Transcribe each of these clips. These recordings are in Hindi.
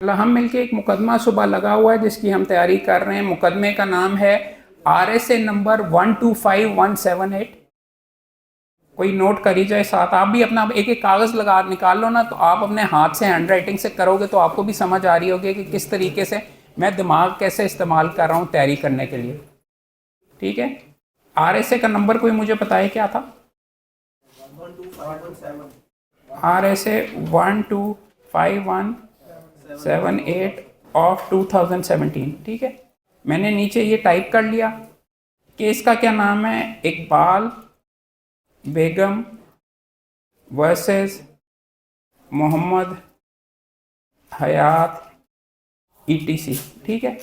हम मिलके एक मुकदमा सुबह लगा हुआ है जिसकी हम तैयारी कर रहे हैं। मुकदमे का नाम है RSA नंबर 125178। कोई नोट करी जाए साथ। आप भी अपना एक एक कागज़ लगा निकाल लो ना, तो आप अपने हाथ से हैंड राइटिंग से करोगे तो आपको भी समझ आ रही होगी कि किस तरीके से मैं दिमाग कैसे इस्तेमाल कर रहा हूँ तैयारी करने के लिए। ठीक है, RSA का नंबर कोई मुझे बताए क्या था? RSA 125178 of 2017। ठीक है, मैंने नीचे ये टाइप कर लिया। केस का क्या नाम है? इकबाल बेगम वर्सेस मोहम्मद हयात ETC। ठीक है,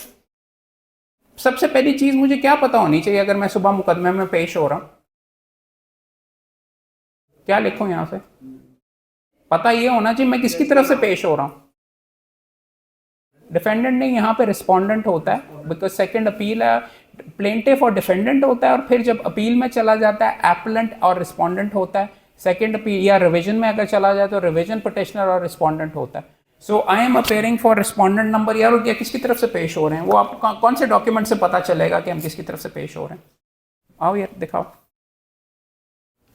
सबसे पहली चीज़ मुझे क्या पता होनी चाहिए अगर मैं सुबह मुकदमे में पेश हो रहा हूँ? क्या लिखूं यहाँ से? पता ये होना चाहिए मैं किसकी तरफ से पेश हो रहा हूँ। डिफेंडेंट नहीं, यहाँ पे रिस्पोंडेंट होता है, बिकॉज सेकंड अपील है। प्लेंटिफ और डिफेंडेंट होता है, और फिर जब अपील में चला जाता है एप्लेंट और रिस्पोंडेंट होता है। सेकंड अपील या रिवीजन में अगर चला जाए तो रिवीजन पिटिशनर और रिस्पोंडेंट होता है। So I am appearing for respondent number. यार क्या किसकी तरफ से पेश हो रहे हैं वो आप कौन से डॉक्यूमेंट से पता चलेगा कि हम किसकी तरफ से पेश हो रहे हैं? आओ यार दिखाओ,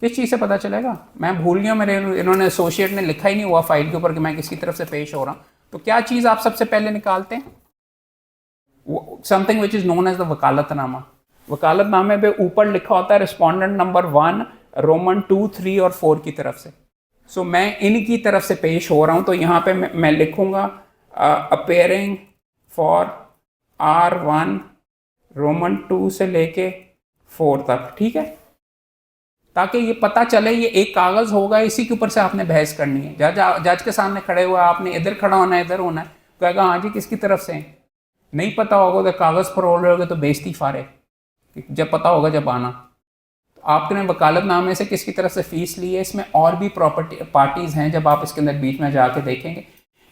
किस चीज़ से पता चलेगा? मैं भूल गया, मेरे इन्होंने एसोसिएट ने लिखा ही नहीं हुआ फाइल के ऊपर कि मैं किसकी तरफ से पेश हो रहा हूँ। तो क्या चीज़ आप सबसे पहले निकालते हैं? Something which is known as the vakalatnama. वकालतनामे पे ऊपर लिखा होता है रिस्पोंडेंट नंबर 1, रोमन 2, 3 और 4 की तरफ से। सो मैं इनकी तरफ से पेश हो रहा हूँ, तो यहाँ पे मैं लिखूँगा अपेयरिंग फॉर R1 रोमन 2 से लेके 4 तक। ठीक है, ताकि ये पता चले ये एक कागज़ होगा, इसी के ऊपर से आपने बहस करनी है। जज के सामने खड़े हुए आपने इधर खड़ा होना है, इधर होना है, कहेगा हाँ जी किसकी तरफ से? नहीं पता होगा तो कागज़ फरोल रहे होगे तो बेइज्जती फारे। जब पता होगा जब आना। तो आपने वकालतनामे से किसकी तरफ से फ़ीस ली है? इसमें और भी प्रॉपर्टी पार्टीज़ हैं, जब आप इसके अंदर बीच में जाके देखेंगे।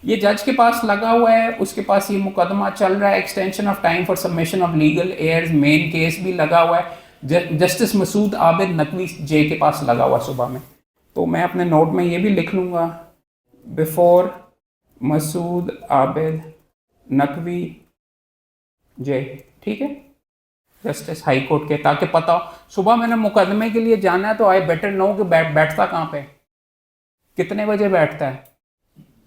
ये जज के पास लगा हुआ है, उसके पास ये मुकदमा चल रहा है। Extension of time for submission of legal heirs मेन केस भी लगा हुआ है। जस्टिस मसूद आबिद नकवी जे के पास लगा हुआ सुबह में। तो मैं अपने नोट में ये भी लिख लूँगा, बिफोर मसूद आबिद नकवी जे। ठीक है, जस्टिस हाई कोर्ट के, ताकि पता हो सुबह मैंने मुकदमे के लिए जाना है तो आई बेटर नो कि बैठता कहाँ पे, कितने बजे बैठता है।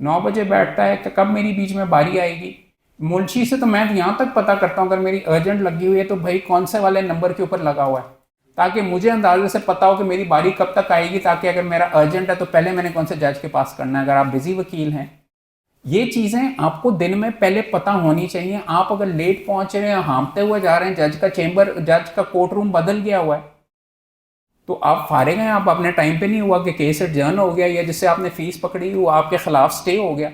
9 बजे बैठता है, कि कब मेरी बीच में बारी आएगी। मुंशी से तो मैं यहाँ तक पता करता हूँ अगर मेरी अर्जेंट लगी हुई है तो भाई कौन से वाले नंबर के ऊपर लगा हुआ है, ताकि मुझे अंदाजे से पता हो कि मेरी बारी कब तक आएगी, ताकि अगर मेरा अर्जेंट है तो पहले मैंने कौन से जज के पास करना है। अगर आप बिजी वकील हैं, ये चीज़ें आपको दिन में पहले पता होनी चाहिए। आप अगर लेट पहुंच रहे हैं, हाँफते हुए जा रहे हैं, जज का कोर्ट रूम बदल गया हुआ है, तो आप फारिग हैं, आप अपने टाइम पे नहीं हुआ कि केस एडजर्न हो गया, या जिससे आपने फीस पकड़ी वो आपके खिलाफ स्टे हो गया।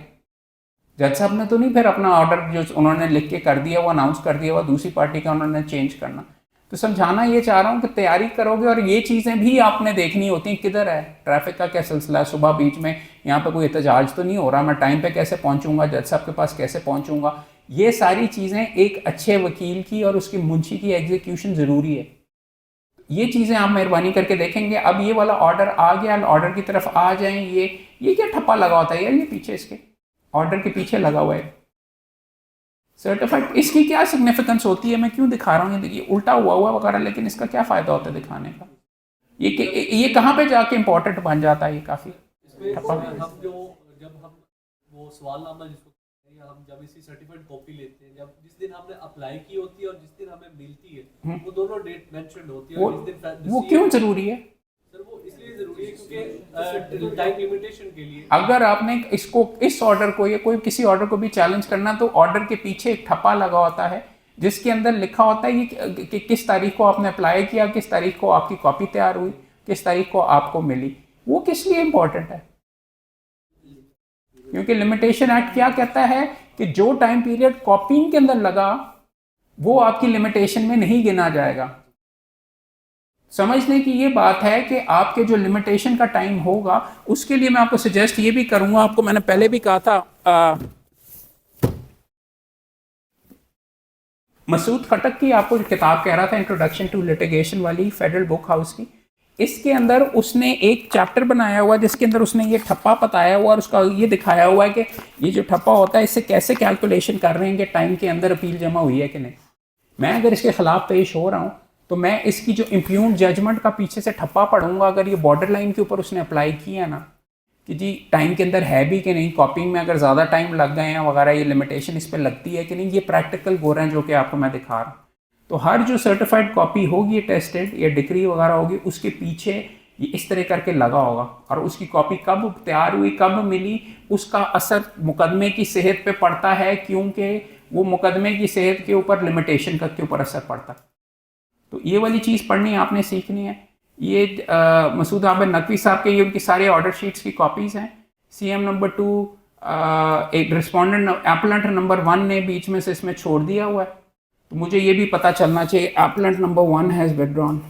जज साहब ने तो नहीं फिर अपना ऑर्डर जो उन्होंने लिख के कर दिया वो अनाउंस कर दिया, वो दूसरी पार्टी का उन्होंने चेंज करना। तो समझाना ये चाह रहा हूँ कि तैयारी करोगे और ये चीज़ें भी आपने देखनी होती हैं। किधर है ट्रैफिक का क्या सिलसिला है, सुबह बीच में यहाँ पे कोई एहतजाज तो नहीं हो रहा, मैं टाइम पे कैसे पहुँचूंगा, जज साहब के पास कैसे पहुँचूंगा। ये सारी चीज़ें एक अच्छे वकील की और उसकी मुंशी की एग्जीक्यूशन ज़रूरी है। ये चीज़ें आप मेहरबानी करके देखेंगे। अब ये वाला ऑर्डर आ गया, ऑर्डर की तरफ आ जाएं। ये क्या ठप्पा लगा होता है यार, ये पीछे इसके ऑर्डर के पीछे लगा हुआ है सर्टिफाइड। इसकी क्या सिग्निफिकेंस होती है, मैं क्यों दिखा रहा हूँ? ये देखिए उल्टा हुआ वगैरह, लेकिन इसका क्या फ़ायदा होता है दिखाने का? ये कहाँ पे जाके इम्पोर्टेंट बन जाता है? ये काफ़ी ठप्पा। हम जो जब हम वो सवालनामा जिसको कहते हैं, हम जब इसकी सर्टिफाइड कॉपी लेते हैं, जब जिस दिन हमने अप्लाई की होती है और जिस दिन हमें मिलती है, वो दोनों डेट मेंशन होती है। और जिस दिन वो क्यों ज़रूरी है? सर वो इसलिए ज़रूरी है क्योंकि टाइम लिमिटेशन के लिए। अगर आपने इसको इस ऑर्डर को या कोई किसी ऑर्डर को भी चैलेंज करना, तो ऑर्डर के पीछे एक ठप्पा लगा होता है जिसके अंदर लिखा होता है ये कि किस तारीख को आपने अप्लाई किया, किस तारीख को आपकी कॉपी तैयार हुई, किस तारीख को आपको मिली। वो किस लिए इंपॉर्टेंट है? क्योंकि लिमिटेशन एक्ट क्या कहता है कि जो टाइम पीरियड कॉपिंग के अंदर लगा वो आपकी लिमिटेशन में नहीं गिना जाएगा। समझने की ये बात है कि आपके जो लिमिटेशन का टाइम होगा उसके लिए मैं आपको सजेस्ट ये भी करूंगा, आपको मैंने पहले भी कहा था, मसूद खटक की आपको जो किताब कह रहा था इंट्रोडक्शन टू लिटिगेशन वाली, फेडरल बुक हाउस की, इसके अंदर उसने एक चैप्टर बनाया हुआ है जिसके अंदर उसने ये ठप्पा बताया हुआ और उसका ये दिखाया हुआ है कि ये जो ठप्पा होता है इससे कैसे कैलकुलेशन कर रहे हैं कि टाइम के अंदर अपील जमा हुई है कि नहीं। मैं अगर इसके खिलाफ पेश हो रहा हूँ तो मैं इसकी जो इम्प्यून जजमेंट का पीछे से ठप्पा पढ़ूंगा, अगर ये बॉर्डर लाइन के ऊपर उसने अप्लाई किया ना कि जी टाइम के अंदर है भी कि नहीं, कॉपिंग में अगर ज़्यादा टाइम लग गए हैं वगैरह, ये लिमिटेशन इस पर लगती है कि नहीं, ये प्रैक्टिकल हो रहे हैं जो कि आपको मैं दिखा रहा हूँ। तो हर जो सर्टिफाइड कॉपी होगी टेस्टेड या डिग्री वगैरह होगी उसके पीछे ये इस तरह करके लगा होगा और उसकी कॉपी कब तैयार हुई, कब मिली, उसका असर मुकदमे की सेहत पे पड़ता है, क्योंकि वो मुकदमे की सेहत के ऊपर लिमिटेशन का के ऊपर असर पड़ता है। तो ये वाली चीज़ पढ़नी आपने सीखनी है। ये मसूद आबिद नकवी साहब के ये उनकी सारे ऑर्डर शीट्स की कॉपीज़ हैं। CM नंबर 2 एक रिस्पॉन्डेंट एप्लेंट नंबर 1 ने बीच में से इसमें छोड़ दिया हुआ है, तो मुझे ये भी पता चलना चाहिए एप्लेंट नंबर 1 हैज़ विथड्रॉन।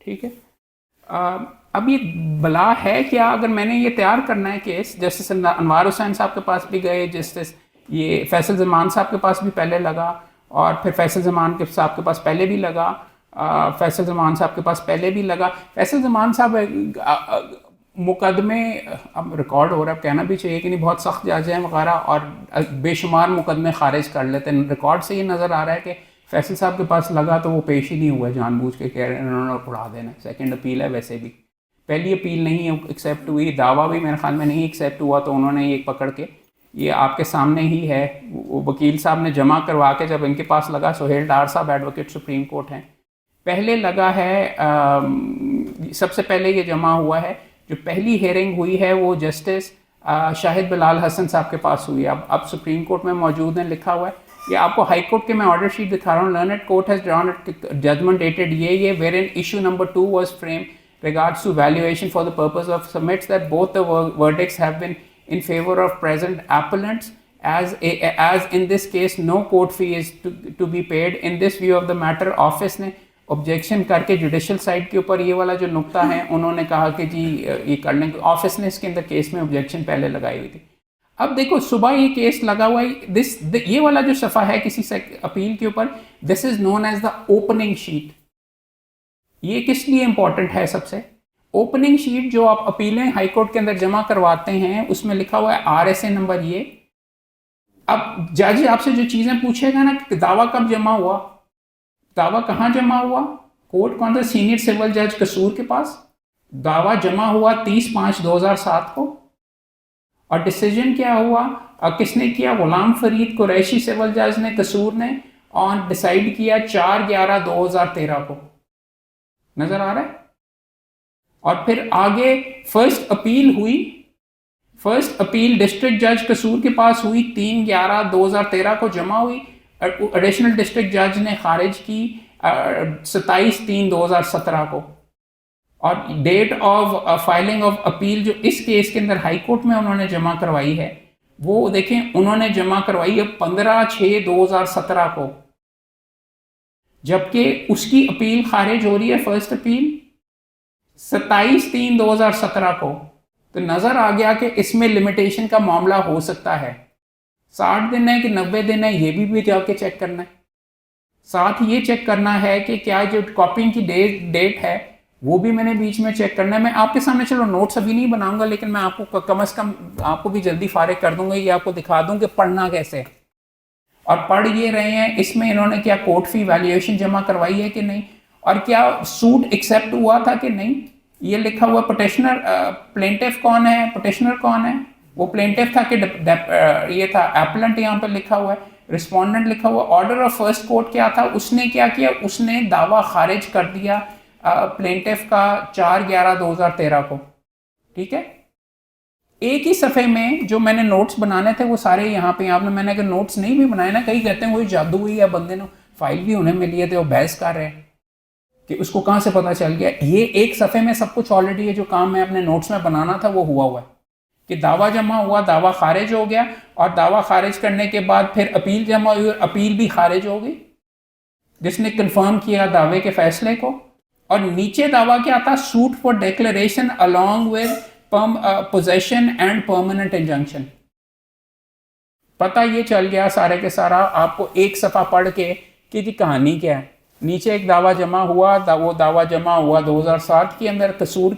ठीक है। अब ये बला है क्या, अगर मैंने ये तैयार करना है केस, जस्टिस अनवार हुसैन साहब के पास भी गए, जस्टिस ये फैसल जमान साहब के पास भी पहले लगा और फिर फैसल जमान के साहब के पास पहले भी लगा, फैसल जमान साहब के पास पहले भी लगा। फैसल जमान साहब मुकदमे अब रिकॉर्ड हो रहा है, कहना भी चाहिए कि नहीं, बहुत सख्त जज हैं वगैरह और बेशुमार मुकदमे खारिज कर लेते हैं। रिकॉर्ड से ये नज़र आ रहा है कि फैसल साहब के पास लगा तो वो पेश ही नहीं हुआ, जानबूझ के कह रहे हैं उन्होंने उड़ा देना। सेकंड अपील है, वैसे भी पहली अपील नहीं है एक्सेप्ट हुई, दावा भी मेरे ख्याल में नहीं एक्सेप्ट हुआ, तो उन्होंने ये पकड़ के, ये आपके सामने ही है, वो वकील साहब ने जमा करवा के जब इनके पास लगा, सोहेल डार साहब एडवोकेट सुप्रीम कोर्ट हैं, पहले लगा है। सबसे पहले ये जमा हुआ है, जो पहली हेयरिंग हुई है वो जस्टिस शाहिद बिलाल हसन साहब के पास हुई है। अब सुप्रीम कोर्ट में मौजूद है, लिखा हुआ है, ये आपको हाई कोर्ट के मैं ऑर्डर शीट दिखा रहा हूँ। Learned court has drawn judgment dated ये where in issue number 2 was frame regards to valuation for the purpose of submits that both the verdicts have been in favor of present appellants as in this case no court fee is to be paid. In this view of the matter office ने ऑब्जेक्शन करके जुडिशल साइड के ऊपर ये वाला जो नुक्ता है उन्होंने कहा कि जी ये कर लें, ऑफिस ने इसके अंदर केस में ऑब्जेक्शन पहले लगाई हुई थी। अब देखो सुबह ये केस लगा हुआ है, ये वाला जो सफ़ा है किसी अपील के ऊपर, this is known as the opening sheet. ये किस लिए इंपॉर्टेंट है? सबसे ओपनिंग शीट जो आप अपीलें हाई कोर्ट के अंदर जमा करवाते हैं उसमें लिखा हुआ है RSA नंबर ये। अब जज आपसे जो चीज़ें पूछेगा ना कि दावा कब जमा हुआ, दावा कहाँ जमा हुआ, कोर्ट कौन सा, सीनियर सिविल जज कसूर के पास। दावा जमा हुआ 30/5/2007 को और डिसीजन क्या हुआ, किसने किया, गुलाम फरीद कुरैशी सिविल जज ने कसूर ने, और डिसाइड किया 4/11/2013 को। नजर आ रहा है? और फिर आगे फर्स्ट अपील हुई, फर्स्ट अपील डिस्ट्रिक्ट जज कसूर के पास हुई 3/11/2013 को जमा हुई, एडिशनल डिस्ट्रिक्ट जज ने खारिज की 27/3/2017 को। और date of filing of appeal जो इस केस के अंदर हाई कोर्ट में उन्होंने जमा करवाई है वो देखें, उन्होंने जमा करवाई है 15/6/2017 को, जबकि उसकी अपील खारिज हो रही है फर्स्ट अपील 27/3/2017 को। तो नजर आ गया कि इसमें लिमिटेशन का मामला हो सकता है। 60 दिन है कि 90 दिन है, ये भी जाके चेक करना है। साथ ये चेक करना है कि क्या जो कॉपिंग की डेट है वो भी मैंने बीच में चेक करना है। मैं आपके सामने चलो नोट्स अभी नहीं बनाऊंगा, लेकिन मैं आपको कम से कम आपको भी जल्दी फारिग कर दूंगा, ये आपको दिखा दूं कि पढ़ना कैसे है। और पढ़ ये रहे हैं, इसमें इन्होंने क्या कोर्ट फी वैल्यूएशन जमा करवाई है कि नहीं, और क्या सूट एक्सेप्ट हुआ था कि नहीं। ये लिखा हुआ पिटिशनर, प्लेंटिफ कौन है, पिटिशनर कौन है, वो प्लेंटिफ था कि ये था एप्लेंट, यहाँ पर लिखा हुआ है, रिस्पोंडेंट लिखा हुआ। ऑर्डर ऑफ फर्स्ट कोर्ट क्या था, उसने क्या किया, उसने दावा खारिज कर दिया प्लेंटिफ का 4/11/2013 को। ठीक है, एक ही सफ़े में जो मैंने नोट्स बनाने थे वो सारे यहाँ पे, आपने मैंने अगर नोट्स नहीं भी बनाए ना, कई कहते हैं वही जादू हुई या बंदे ने फाइल भी उन्हें मिली है तो वो बहस कर रहे हैं कि उसको कहाँ से पता चल गया। ये एक सफ़े में सब कुछ ऑलरेडी है, जो काम मैं अपने नोट्स में बनाना था वो हुआ है कि दावा जमा हुआ, दावा खारिज हो गया, और दावा खारिज करने के बाद फिर अपील जमा हुई और अपील भी खारिज हो गई, जिसने कंफर्म किया दावे के फैसले को। और नीचे दावा क्या था, suit for declaration along with possession and permanent injunction. पता ये चल गया सारे के सारा आपको एक सफ़ा पढ़ के कि जी कहानी क्या है। नीचे एक दावा जमा हुआ, वो दावा जमा हुआ 2007 के अंदर कसूर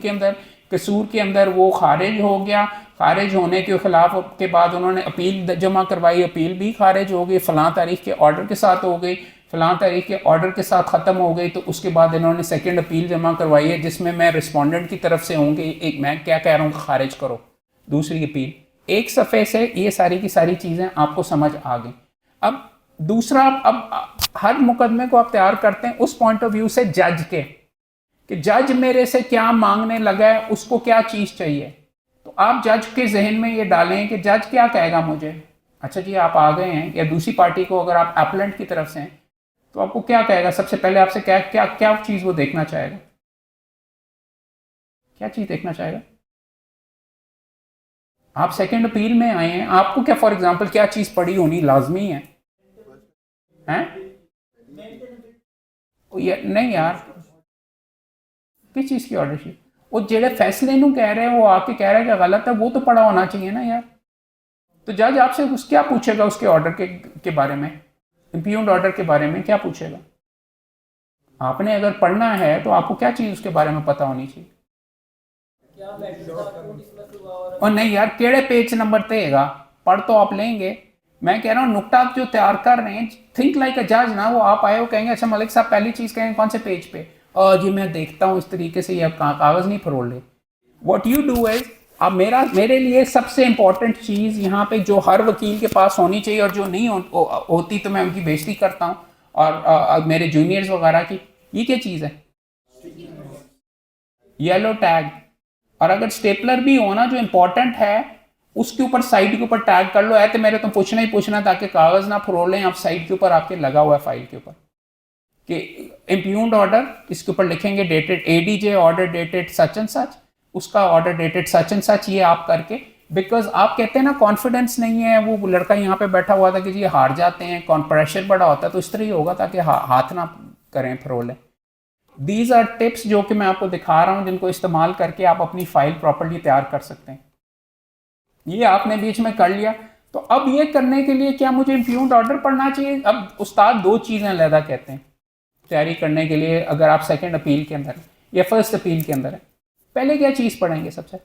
के अंदर वो खारिज हो गया। खारिज होने के खिलाफ के बाद उन्होंने अपील जमा करवाई, अपील भी खारिज हो गई, फ़लाँ तारीख के ऑर्डर के साथ हो गई, फ़लाँ तारीख के ऑर्डर के साथ ख़त्म हो गई। तो उसके बाद इन्होंने सेकंड अपील जमा करवाई है जिसमें मैं रिस्पोंडेंट की तरफ से हूँ कि एक मैं क्या कह रहा हूँ खारिज करो। दूसरी अपील, एक सफ़े से ये सारी की सारी चीज़ें आपको समझ आ गई। अब दूसरा, अब हर मुकदमे को आप तैयार करते हैं उस पॉइंट ऑफ व्यू से जज के कि जज मेरे से क्या मांगने लगा है, उसको क्या चीज़ चाहिए। तो आप जज के जहन में ये डालें कि जज क्या कहेगा मुझे। अच्छा जी आप आ गए हैं, या दूसरी पार्टी को अगर आप एप्लेंट की तरफ से हैं तो आपको क्या कहेगा, सबसे पहले आपसे क्या क्या क्या चीज़ वो देखना चाहेगा, क्या चीज़ देखना चाहेगा। आप सेकंड अपील में आए हैं, आपको क्या फॉर एग्जांपल क्या चीज़ पड़ी होनी लाजमी है, हैं? नहीं यार, किस चीज़ की ऑर्डर शीट? वो जेड़े फैसले नू कह रहे हैं वो आके कह रहा है कि गलत है, वो तो पड़ा होना चाहिए ना यार। तो जज आपसे क्या पूछेगा उसके ऑर्डर के बारे में, इम्प्यून्ड ऑर्डर के बारे में क्या पूछेगा। आपने अगर पढ़ना है तो आपको क्या चीज़ उसके बारे में पता होनी चाहिए। और नहीं यार केड़े पेज नंबर तेगा, पढ़ तो आप लेंगे। मैं कह रहा हूँ नुक्ता जो तैयार कर रहे हैं, थिंक लाइक अ जज ना। वो आप आए हो कहेंगे अच्छा मलिक साहब पहली चीज़ कहेंगे कौन से पेज पे, और जी मैं देखता हूँ इस तरीके से, ये आप कागज़ नहीं फरोल रहे। व्हाट यू डू इज, अब मेरे लिए सबसे इंपॉर्टेंट चीज़ यहाँ पे जो हर वकील के पास होनी चाहिए और जो नहीं होती तो मैं उनकी बेइज्जती करता हूँ, और मेरे जूनियर्स वगैरह की, ये क्या चीज़ है, येलो टैग। और अगर स्टेपलर भी हो ना जो इंपॉर्टेंट है उसके ऊपर साइड के ऊपर टैग कर लो, है तो मेरे तो पूछना ही पूछना ताकि कागज़ ना फरोलें। आप साइड के ऊपर आपके लगा हुआ है फाइल के ऊपर कि इम्प्यून्ड ऑर्डर, इसके ऊपर लिखेंगे dated ADJ order dated such and such, उसका order dated such and such, ये आप करके। बिकॉज आप कहते हैं ना कॉन्फिडेंस नहीं है, वो लड़का यहाँ पे बैठा हुआ था कि जी हार जाते हैं, प्रेशर बड़ा होता है, तो इस तरह ही होगा ताकि हाथ ना करें फरोलें। दीज आर टिप्स जो कि मैं आपको दिखा रहा हूँ जिनको इस्तेमाल करके आप अपनी फाइल प्रॉपर्ली तैयार कर सकते हैं। ये आपने बीच में कर लिया, तो अब ये करने के लिए क्या मुझे इम्प्यून्ड ऑर्डर पढ़ना चाहिए। अब उस्ताद दो चीज़ें अलहदा कहते हैं तैयारी करने के लिए, अगर आप सेकंड अपील के अंदर या फर्स्ट अपील के अंदर है, पहले क्या चीज़ पढ़ेंगे सबसे,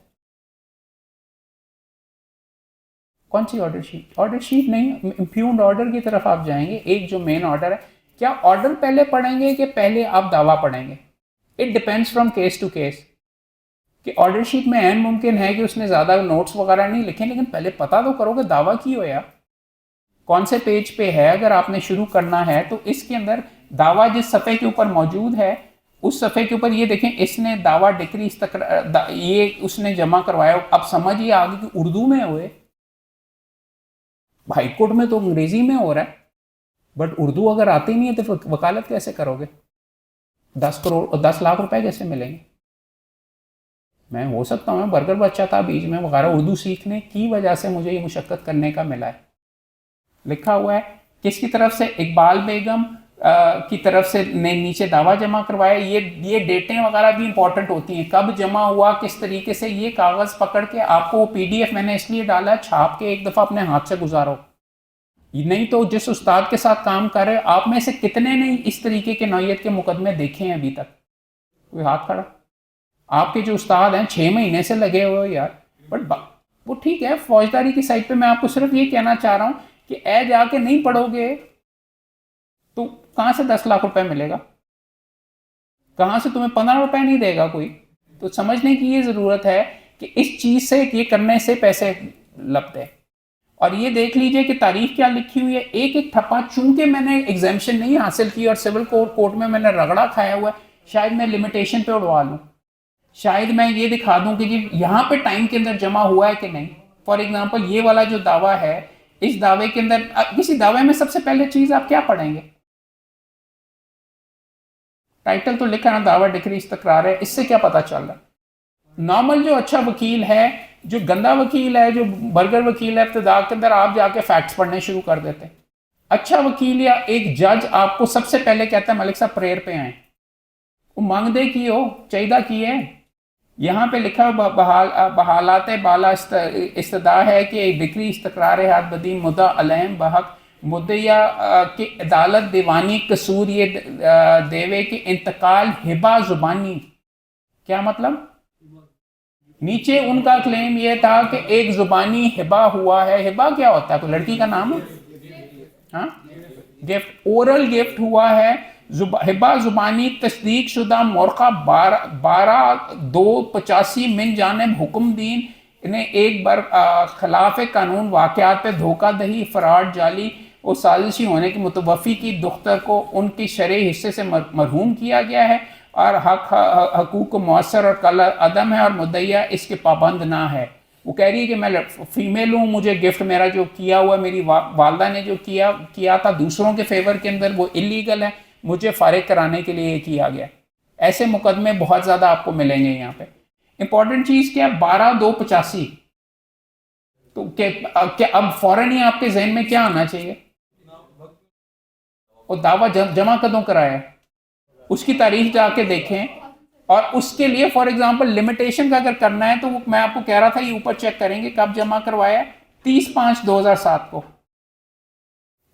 कौन सी ऑर्डर शीट। ऑर्डर शीट नहीं, इम्प्यून्ड ऑर्डर की तरफ आप जाएंगे। एक जो मेन ऑर्डर है, क्या ऑर्डर पहले पढ़ेंगे कि पहले आप दावा पढ़ेंगे। It depends from case to case कि ऑर्डर शीट में एन मुमकिन है कि उसने ज़्यादा नोट्स वगैरह नहीं लिखे, लेकिन पहले पता तो करो कि दावा की हो या कौन से पेज पे है। अगर आपने शुरू करना है तो इसके अंदर दावा जिस सफ़े के ऊपर मौजूद है उस सफ़े के ऊपर ये देखें, इसने दावा डिक्री ये उसने जमा करवाया। अब समझ ये आ गई कि उर्दू में हुए, हाई कोर्ट में तो अंग्रेजी में हो रहा है, बट उर्दू अगर आती नहीं है तो वकालत कैसे करोगे, 10 लाख रुपए कैसे मिलेंगे। मैं हो सकता हूँ बर्गर बच्चा था बीच में वगैरह, उर्दू सीखने की वजह से मुझे ये मुशक्क़त करने का मिला है। लिखा हुआ है किसकी तरफ से, इकबाल बेगम की तरफ से ने नीचे दावा जमा करवाया। ये डेटें वगैरह भी इंपॉर्टेंट होती हैं, कब जमा हुआ, किस तरीके से। ये कागज़ पकड़ के आपको वो PDF मैंने इसलिए डाला, छाप के एक दफ़ा अपने हाथ से गुजारो। नहीं तो जिस उस्ताद के साथ काम कर रहे, आप में से कितने ने इस तरीके के नौयत के मुकदमे देखे हैं अभी तक, कोई हाथ खड़ा। आपके जो उस्ताद हैं 6 महीने से लगे हुए यार, बट वो ठीक है फौजदारी की साइड पे। मैं आपको सिर्फ ये कहना चाह रहा हूँ कि ए जाके नहीं पढ़ोगे तो कहाँ से 10 लाख रुपए मिलेगा, कहाँ से तुम्हें 15 रुपए नहीं देगा कोई। तो समझने की ये ज़रूरत है कि इस चीज़ से, ये करने से पैसे लगते हैं। और ये देख लीजिए कि तारीख क्या लिखी हुई है, एक एक ठप्पा। चूंकि मैंने एग्जामिशन नहीं हासिल की और सिविल कोर्ट में मैंने रगड़ा खाया हुआ है, शायद मैं लिमिटेशन पे उड़वा लूँ, शायद मैं ये दिखा दूं कि जी यहाँ पे टाइम के अंदर जमा हुआ है कि नहीं। फॉर एग्जांपल ये वाला जो दावा है, इस दावे के अंदर, किसी दावे में सबसे पहले चीज़ आप क्या पढ़ेंगे, टाइटल तो लिखा ना, दावा डिक्री इस्तकरार है। इससे क्या पता चल रहा है। नॉर्मल जो अच्छा वकील है, जो गंदा वकील है, जो बर्गर वकील है, इब्तिदा के अंदर आप जाके फैक्ट्स पढ़ने शुरू कर देते हैं। अच्छा वकील या एक जज आपको सबसे पहले कहता है मलिक साहब प्रेयर पे आए, वो मांगदे की हो चाहिदा की है, यहाँ पे लिखा हुआ बहालात बाला इस्तदा है कि बिक्री इस्तकरार हाथ बदी मुद्दा अलैम बहक मुद्दया की अदालत दीवानी कसूर ये देवे कि इंतकाल हिबा जुबानी। क्या मतलब? नीचे उनका क्लेम ये था कि एक जुबानी हिबा हुआ है। हिबा क्या होता है? कोई लड़की का नाम है? हाँ, गिफ्ट, ओरल गिफ्ट हुआ है। हिबा जुबानी तस्दीक शुदा मोरखा 12/2/85 मिन जानिब हुक्म दीन इन्हें एक बार खिलाफ कानून वाक़यात पे धोखा दही फराड जाली और साजिशी होने की मुतवफ़ी की दुख्तर को उनकी शरई हिस्से से मरहूम किया गया है और हकूक़ मुअस्सर और कल अदम है और मुद्दइया इसके पाबंद ना है। वो कह रही है कि मैं फीमेल हूँ, मुझे गिफ्ट मेरा जो किया हुआ मेरी वालदा ने जो किया था दूसरों के फेवर के अंदर वो इलीगल है, मुझे फारिग कराने के लिए किया गया। ऐसे मुकदमे बहुत ज़्यादा आपको मिलेंगे यहाँ पे। इंपॉर्टेंट चीज़ क्या? 12/2/85। तो क्या अब फौरन ही आपके जहन में क्या आना चाहिए? और दावा जमा कदों कराया, उसकी तारीख जाके देखें। और उसके लिए फॉर एग्जांपल लिमिटेशन का अगर करना है तो मैं आपको कह रहा था ये ऊपर चेक करेंगे कब जमा करवाया, 30/5/2007 को,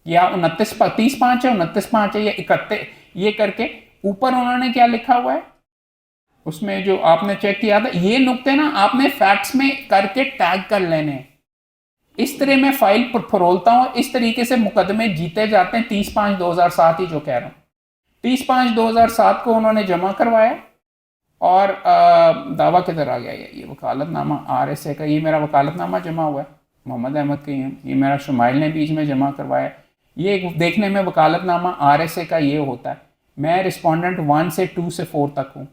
या 30/5 है, 29/5 है, या 31, ये करके ऊपर उन्होंने क्या लिखा हुआ है उसमें जो आपने चेक किया था। ये नुक्ते ना आपने फैक्ट्स में करके टैग कर लेने। इस तरह मैं फाइल फरोलता हूँ, इस तरीके से मुकदमे जीते जाते हैं। 30/5/2007 ही जो कह रहा हूँ, 30/5/2007 को उन्होंने जमा करवाया। और दावा किधर आ गया? ये वकालतनामा RSA का, ये मेरा वकालतनामा जमा हुआ है मोहम्मद अहमद के, ये मेरा शुमाइल ने बीच में जमा करवाया। ये देखने में वकालतनामा RSA का ये होता है। मैं रिस्पोंडेंट 1 से 2 से 4 तक हूँ,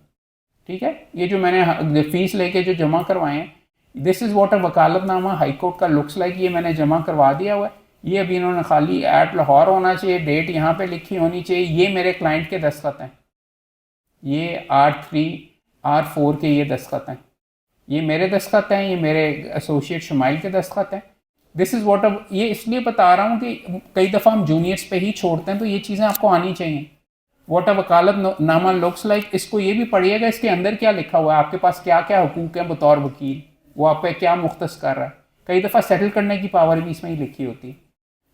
ठीक है। ये जो मैंने फीस लेके जो जमा करवाए हैं, this is what a vakalatnama high court का लुक्स लाइक। ये मैंने जमा करवा दिया हुआ है। ये अभी इन्होंने खाली एट लाहौर होना चाहिए, डेट यहाँ पे लिखी होनी चाहिए। ये मेरे क्लाइंट के दस्तखत हैं, ये R3 R4 के ये दस्तखत हैं, ये मेरे दस्तखत हैं, ये मेरे एसोसिएट शुमाइल के दस्तखत हैं। दिस इज़ वॉट अब ये इसलिए बता रहा हूँ कि कई दफ़ा हम जूनियर्स पे ही छोड़ते हैं, तो ये चीज़ें आपको आनी चाहिए। वॉट अ वकालत नामा लुक्स लाइक, इसको ये भी पढ़िएगा, इसके अंदर क्या लिखा हुआ है, आपके पास क्या क्या हुकूक हैं बतौर वकील, वो आप पे क्या मुख्तस कर रहा है। कई दफ़ा सेटल करने की पावर भी इसमें ही लिखी होती है।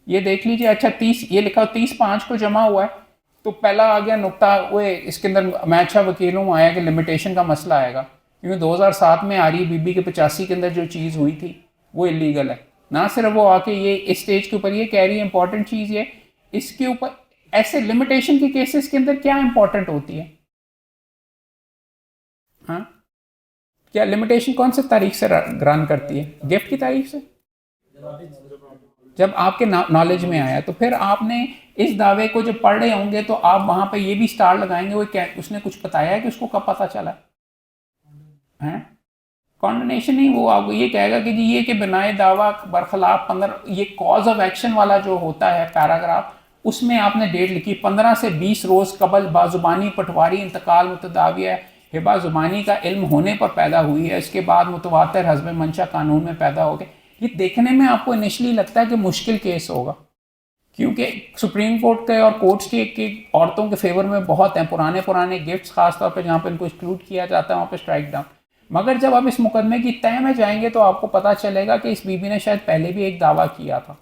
ये देख लीजिए। अच्छा 30, ये लिखा 30/5 को जमा हुआ है। तो पहला आ गया नुक्ता, वो इसके अंदर मैं अच्छा वकील हूँ आया कि लिमिटेशन का मसला आएगा, क्योंकि 2007 में आरी बीबी के 85 के अंदर जो चीज़ हुई थी वो इलीगल है। ना सिर्फ वो आके ये इस स्टेज के ऊपर ये कह रही है, इंपॉर्टेंट चीज़ ये इसके ऊपर ऐसे लिमिटेशन के केसेस के अंदर क्या इंपॉर्टेंट होती है? हाँ, क्या लिमिटेशन कौन सी तारीख से रन करती है? गिफ्ट की तारीख से, जब आपके नॉलेज में आया। तो फिर आपने इस दावे को जब पढ़ रहे होंगे तो आप वहां पे ये भी स्टार लगाएंगे, वो क्या उसने कुछ बताया है कि उसको कब पता चला है? कॉन्डनेशन नहीं, वो आपको ये कहेगा कि जी ये कि बिनाए दावा बरखिलाफ 15, ये कॉज ऑफ एक्शन वाला जो होता है पैराग्राफ, उसमें आपने डेट लिखी 15 से 20 रोज़ कबल बाजुबानी पटवारी इंतकाल मुतदाविया हिबा जुबानी का इल्म होने पर पैदा हुई है, इसके बाद मुतवातर हस्ब मंशा कानून में पैदा हो गए। ये देखने में आपको इनिशली लगता है कि मुश्किल केस होगा, क्योंकि सुप्रीम कोर्ट के और कोर्ट्स के औरतों के फेवर में बहुत हैं पुराने गिफ्ट्स, खासतौर पर जहाँ पर इनको एक्सक्लूड किया जाता है वहाँ पर स्ट्राइक डाउन। मगर जब आप इस मुकदमे की तय में जाएंगे तो आपको पता चलेगा कि इस बीबी ने शायद पहले भी एक दावा किया था।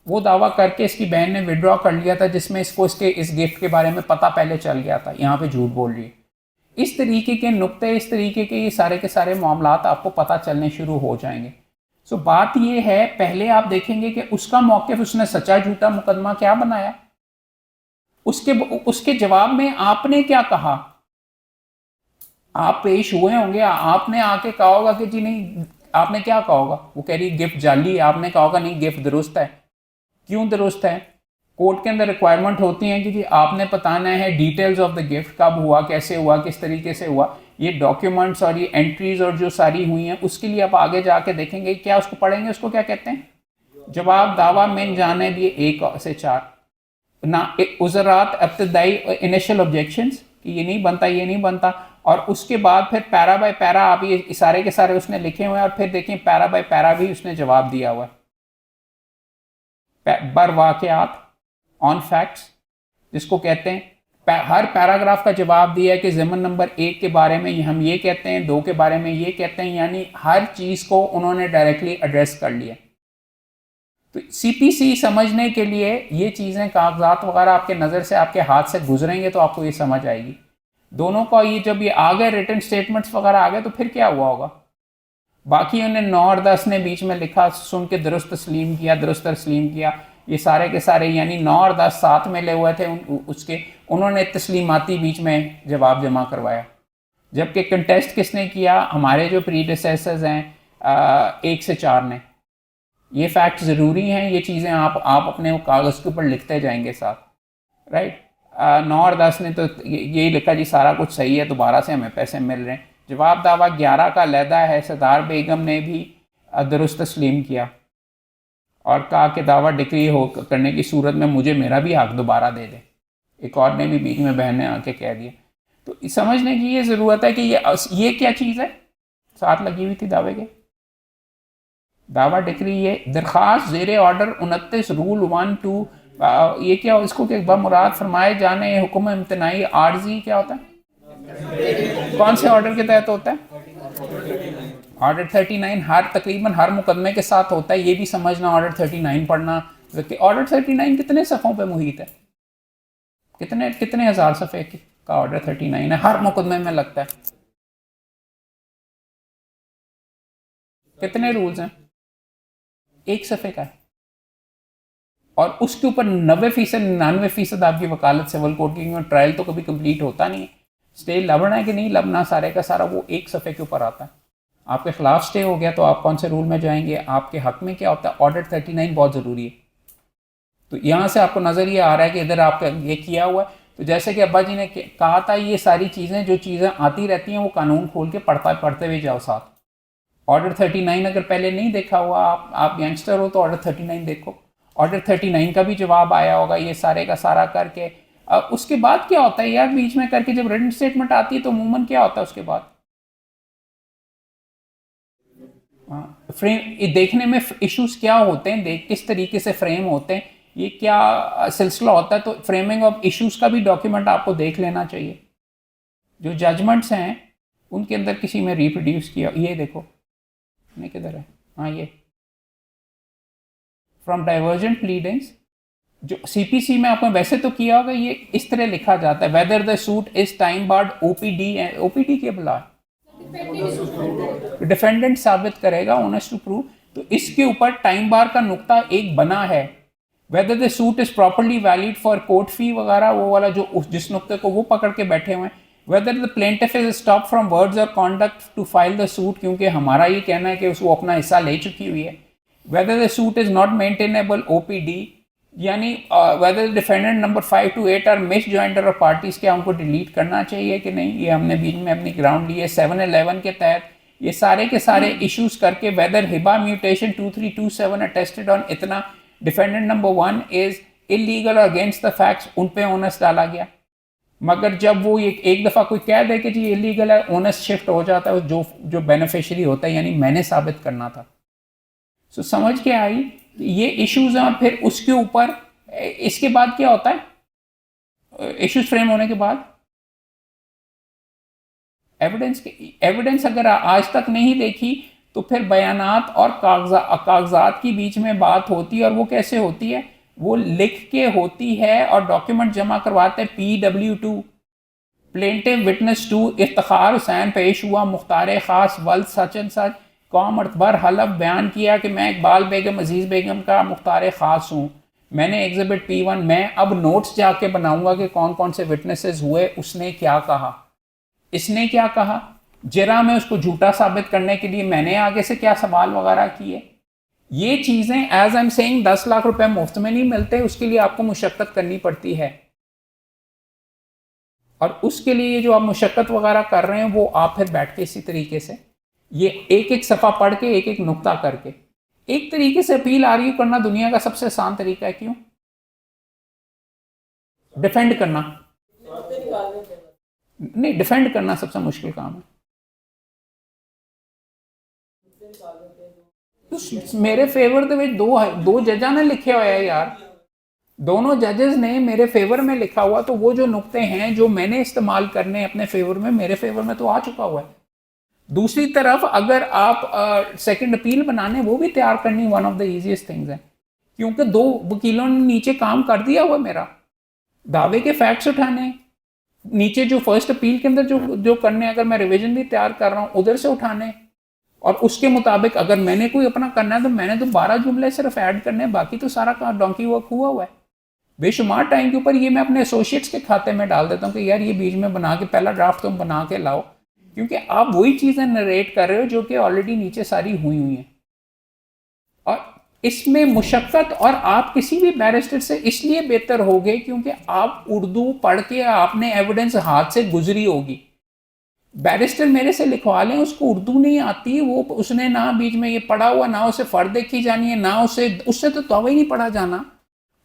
वो दावा करके इसकी बहन ने विड्रॉ कर लिया था, जिसमें इसको इसके इस गिफ्ट के बारे में पता पहले चल गया था। यहाँ पे झूठ बोल रही है। इस तरीके के नुक्ते, इस तरीके के ये सारे के सारे मामलात आपको पता चलने शुरू हो जाएंगे। सो बात ये है, पहले आप देखेंगे कि उसका मौक़िफ़, उसने सच्चा झूठा मुकदमा क्या बनाया, उसके जवाब में आपने क्या कहा। आप पेश हुए होंगे, आपने आके कहा होगा कि जी नहीं, आपने क्या कहा होगा, वो कह रही गिफ्ट जाली है, आपने कहा होगा नहीं गिफ्ट दुरुस्त है। क्यों दुरुस्त है? कोर्ट के अंदर रिक्वायरमेंट होती है कि जी आपने बताना है डिटेल्स ऑफ द गिफ्ट, कब हुआ, कैसे हुआ, किस तरीके से हुआ, ये डॉक्यूमेंट्स और ये एंट्रीज और जो सारी हुई हैं, उसके लिए आप आगे जाके देखेंगे क्या उसको पढ़ेंगे, उसको क्या कहते हैं, जवाब दावा मिन जाने भी 1 से 4 ना, उज़रात इब्तिदाई इनिशियल ऑब्जेक्शंस कि ये नहीं बनता, ये नहीं बनता। और उसके बाद फिर पैरा बाय पैरा आप ये सारे के सारे उसने लिखे हुए हैं, और फिर देखें पैरा बाय पैरा भी उसने जवाब दिया हुआ है। बर वाक़यात ऑन फैक्ट्स जिसको कहते हैं, हर पैराग्राफ का जवाब दिया है कि ज़मन नंबर 1 के बारे में हम ये कहते हैं, 2 के बारे में ये कहते हैं, यानी हर चीज़ को उन्होंने डायरेक्टली एड्रेस कर लिया। तो सीपीसी समझने के लिए ये चीज़ें, कागजात वगैरह आपके नज़र से, आपके हाथ से गुजरेंगे तो आपको ये समझ आएगी। दोनों का ये जब ये आ गए, रिटन स्टेटमेंट्स वगैरह आ गए, तो फिर क्या हुआ होगा। बाकी उन्हें 9 और 10 ने बीच में लिखा, सुन के दुरुस्त तस्लीम किया, दुरुस्त तस्लीम किया, ये सारे के सारे, यानी 9 और 10 साथ में ले हुए थे उसके, उन्होंने तस्लीमाती बीच में जवाब जमा करवाया। जबकि कंटेस्ट किसने किया, हमारे जो प्रीडिसेसर्स हैं 1 से 4 ने। ये फैक्ट ज़रूरी हैं, ये चीज़ें आप अपने कागज़ के ऊपर लिखते जाएंगे साथ, राइट। 9 और 10 ने तो यही लिखा जी सारा कुछ सही है, दोबारा से हमें पैसे मिल रहे हैं। जवाब दावा 11 का लैदा है, सरदार बेगम ने भी दुरुस्त तस्लीम किया और कहा कि दावा डिक्री हो करने की सूरत में मुझे मेरा भी हक दोबारा दे दे। एक और ने भी बीच में बहन ने आके कह दिया। तो समझने की ये ज़रूरत है कि ये क्या चीज़ है, साथ लगी हुई थी दावे के। दावा डिक्री, ये दरख्वास्त ज़ेरे ऑर्डर 29 रूल 1-2, ये क्या, इसको क्या मुराद फरमाए जाने हुक्म इम्तनाई आर्जी क्या होता है, कौन से ऑर्डर के तहत होता है? ऑर्डर 39 तकरीबन हर मुकदमे के साथ होता है। ये भी समझना, ऑर्डर 39 पढ़ना। ऑर्डर 39 कितने सफ़ों पे मुहित है, कितने हज़ार सफ़े का ऑर्डर 39 है, हर मुकदमे में लगता है। कितने रूल्स हैं, 1 सफ़े का है, और उसके ऊपर 90%, 99% आपकी वकालत सिविल कोर्ट की, ट्रायल तो कभी कंप्लीट होता नहीं है। स्टे लबना है कि नहीं लबना, सारे का सारा वो 1 सफ़े के ऊपर आता है। आपके खिलाफ स्टे हो गया तो आप कौन से रूल में जाएंगे, आपके हक में क्या होता है। ऑर्डर 39 बहुत ज़रूरी है। तो यहाँ से आपको नज़र ये आ रहा है कि इधर आपका ये किया हुआ है। तो जैसे कि अब्बा जी ने कहा था, ये सारी चीज़ें, जो चीज़ें आती रहती हैं, वो कानून खोल के पढ़ते हुए जाओ साथ। ऑर्डर 39 अगर पहले नहीं देखा हुआ, आप यंगस्टर हो तो ऑर्डर 39 देखो। ऑर्डर 39 का भी जवाब आया होगा, ये सारे का सारा करके। उसके बाद क्या होता है यार, बीच में करके जब रिटन स्टेटमेंट आती है तो अमूमन क्या होता है उसके बाद, फ्रेम देखने में इश्यूज क्या होते हैं, किस तरीके से फ्रेम होते हैं, ये क्या सिलसिला होता है। तो फ्रेमिंग ऑफ इश्यूज का भी डॉक्यूमेंट आपको देख लेना चाहिए। जो जजमेंट्स हैं उनके अंदर किसी में रिप्रोड्यूस किया, ये देखो नहीं किधर है, हाँ ये फ्रॉम डाइवर्जेंट प्लीडिंग्स, जो सीपीसी में आपने वैसे तो किया होगा, ये इस तरह लिखा जाता है, whether the suit is time barred OPD. OPD के बुला डिफेंडेंट साबित करेगा, ओनेस्ट टू प्रूव। तो इसके ऊपर टाइम बार का नुक्ता एक बना है, whether the suit is properly valid for court fee वगैरह, वो वाला जो जिस नुक्ते को वो पकड़ के बैठे हुए हैं। Whether the plaintiff is stop from words और conduct to file the suit, क्योंकि हमारा ये कहना है कि उसको अपना हिस्सा ले चुकी हुई है। Whether the suit is not maintainable OPD, यानी whether defendant number 5 to 8 are misjoinder और पार्टीज, क्या उनको डिलीट करना चाहिए कि नहीं, ये हमने बीच में अपनी ग्राउंड ली है 711 के तहत। ये सारे के सारे इश्यूज करके, वेदर हिबा म्यूटेशन 2327 अटेस्टेड ऑन इतना, डिफेंडेंट नंबर 1 इज इलीगल और अगेंस्ट द फैक्ट्स, उन पे ओनस डाला गया। मगर जब वो एक दफ़ा कोई कह दे कि जी इलीगल है, ओनस शिफ्ट हो जाता है, जो बेनिफिशियरी होता है, यानी मैंने साबित करना था। सो समझ के आई ये इश्यूज हैं। और फिर उसके ऊपर इसके बाद क्या होता है, इश्यूज फ्रेम होने के बाद एविडेंस अगर आज तक नहीं देखी तो फिर बयानात और कागजात की बीच में बात होती है। और वो कैसे होती है, वो लिख के होती है और डॉक्यूमेंट जमा करवाते हैं। PW2 plaintiff witness 2 Iftikhar Hussain पेश हुआ, मुख्तार खास वल्द सच एंड सच कौम अतबर हलफ बयान किया कि मैं इकबाल बेगम अजीज़ बेगम का मुख्तार ख़ास हूँ। मैंने एग्जिबिट P1, मैं अब नोट्स जाके बनाऊंगा कि कौन कौन से विटनेसेस हुए, उसने क्या कहा, इसने क्या कहा, जरा मैं उसको झूठा साबित करने के लिए मैंने आगे से क्या सवाल वगैरह किए। ये चीज़ें as I am saying 10 lakh रुपए मुफ्त में नहीं मिलते, उसके लिए आपको मुशक्कत करनी पड़ती है। और उसके लिए जो आप मुशक्कत वगैरह कर रहे हैं, वो आप फिर बैठ के इसी तरीके से ये एक एक सफ़ा पढ़ के, एक एक नुक्ता करके, एक तरीके से अपील आर्ग्यू करना दुनिया का सबसे आसान तरीका है। क्यों? डिफेंड करना नहीं, डिफेंड करना सबसे मुश्किल काम है। तो मेरे फेवर दे दो जजा ने लिखे हुए है यार, दोनों जजेस ने मेरे फेवर में लिखा हुआ, तो वो जो नुक्ते हैं जो मैंने इस्तेमाल करने अपने फेवर में, मेरे फेवर में तो आ चुका हुआ है। दूसरी तरफ अगर आप सेकंड अपील बनाने, वो भी तैयार करनी one of the easiest things है, क्योंकि 2 वकीलों ने नीचे काम कर दिया हुआ मेरा, दावे के फैक्ट्स उठाने, नीचे जो फर्स्ट अपील के अंदर जो जो करने, अगर मैं रिवीजन भी तैयार कर रहा हूँ उधर से उठाने, और उसके मुताबिक अगर मैंने कोई अपना करना है तो मैंने तो 12 जुमले सिर्फ ऐड करने हैं, बाकी तो सारा डोंकी वर्क हुआ है। बेशुमार टाइम के ऊपर ये मैं अपने एसोसिएट्स के खाते में डाल देता हूँ कि यार ये बीच में बना के पहला ड्राफ्ट तुम बना के लाओ, क्योंकि आप वही चीज़ें नरेट कर रहे हो जो कि ऑलरेडी नीचे सारी हुई हैं। और इसमें मुशक्क़त, और आप किसी भी बैरिस्टर से इसलिए बेहतर होगे क्योंकि आप उर्दू पढ़ के आपने एविडेंस हाथ से गुजरी होगी। बैरिस्टर मेरे से लिखवा लें, उसको उर्दू नहीं आती, वो उसने ना बीच में ये पढ़ा हुआ, ना उसे फ़र्द देखी जानी है, ना उससे तो तवा ही नहीं पढ़ा जाना,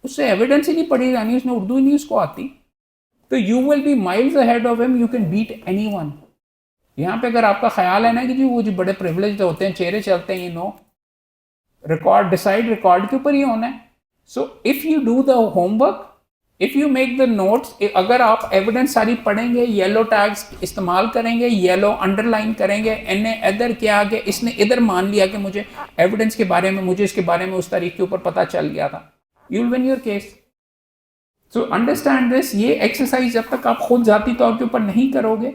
उससे एविडेंस ही नहीं पढ़ी जानी, उसने उर्दू ही नहीं उसको आती, तो you will be miles ahead of him, you can beat anyone. यहाँ पे अगर आपका ख्याल है ना कि जी वो जो बड़े प्रिविलेज्ड होते हैं, चेहरे चलते हैं, रिकॉर्ड डिसाइड रिकॉर्ड के ऊपर ही होना है। So if you do the homework, if you make the notes, अगर आप एविडेंस सारी पढ़ेंगे, येलो टैग्स इस्तेमाल करेंगे, येलो अंडरलाइन करेंगे, इन्हें इधर क्या आ गया, इसने इधर मान लिया कि मुझे एविडेंस के बारे में, मुझे इसके बारे में उस तारीख के ऊपर पता चल गया था, you will win your case. So understand this. ये एक्सरसाइज जब तक आप खुद जाती तौर के ऊपर नहीं करोगे,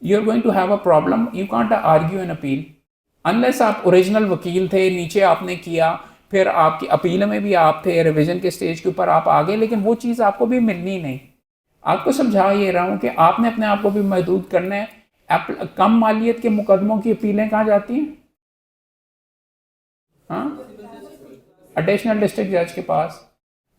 you are going to have a problem. You can't argue an appeal unless आप ओरिजिनल वकील थे, नीचे आपने किया, फिर आपकी अपील में भी आप थे, रिवीजन के स्टेज के ऊपर आप आ गए, लेकिन वो चीज़ आपको भी मिलनी नहीं। आपको समझा ये रहा हूँ कि आपने अपने आप को भी महदूद करना है। कम मालियत के मुकदमों की अपीलें कहाँ जाती हैं? हाँ, एडिशनल डिस्ट्रिक्ट जज के पास।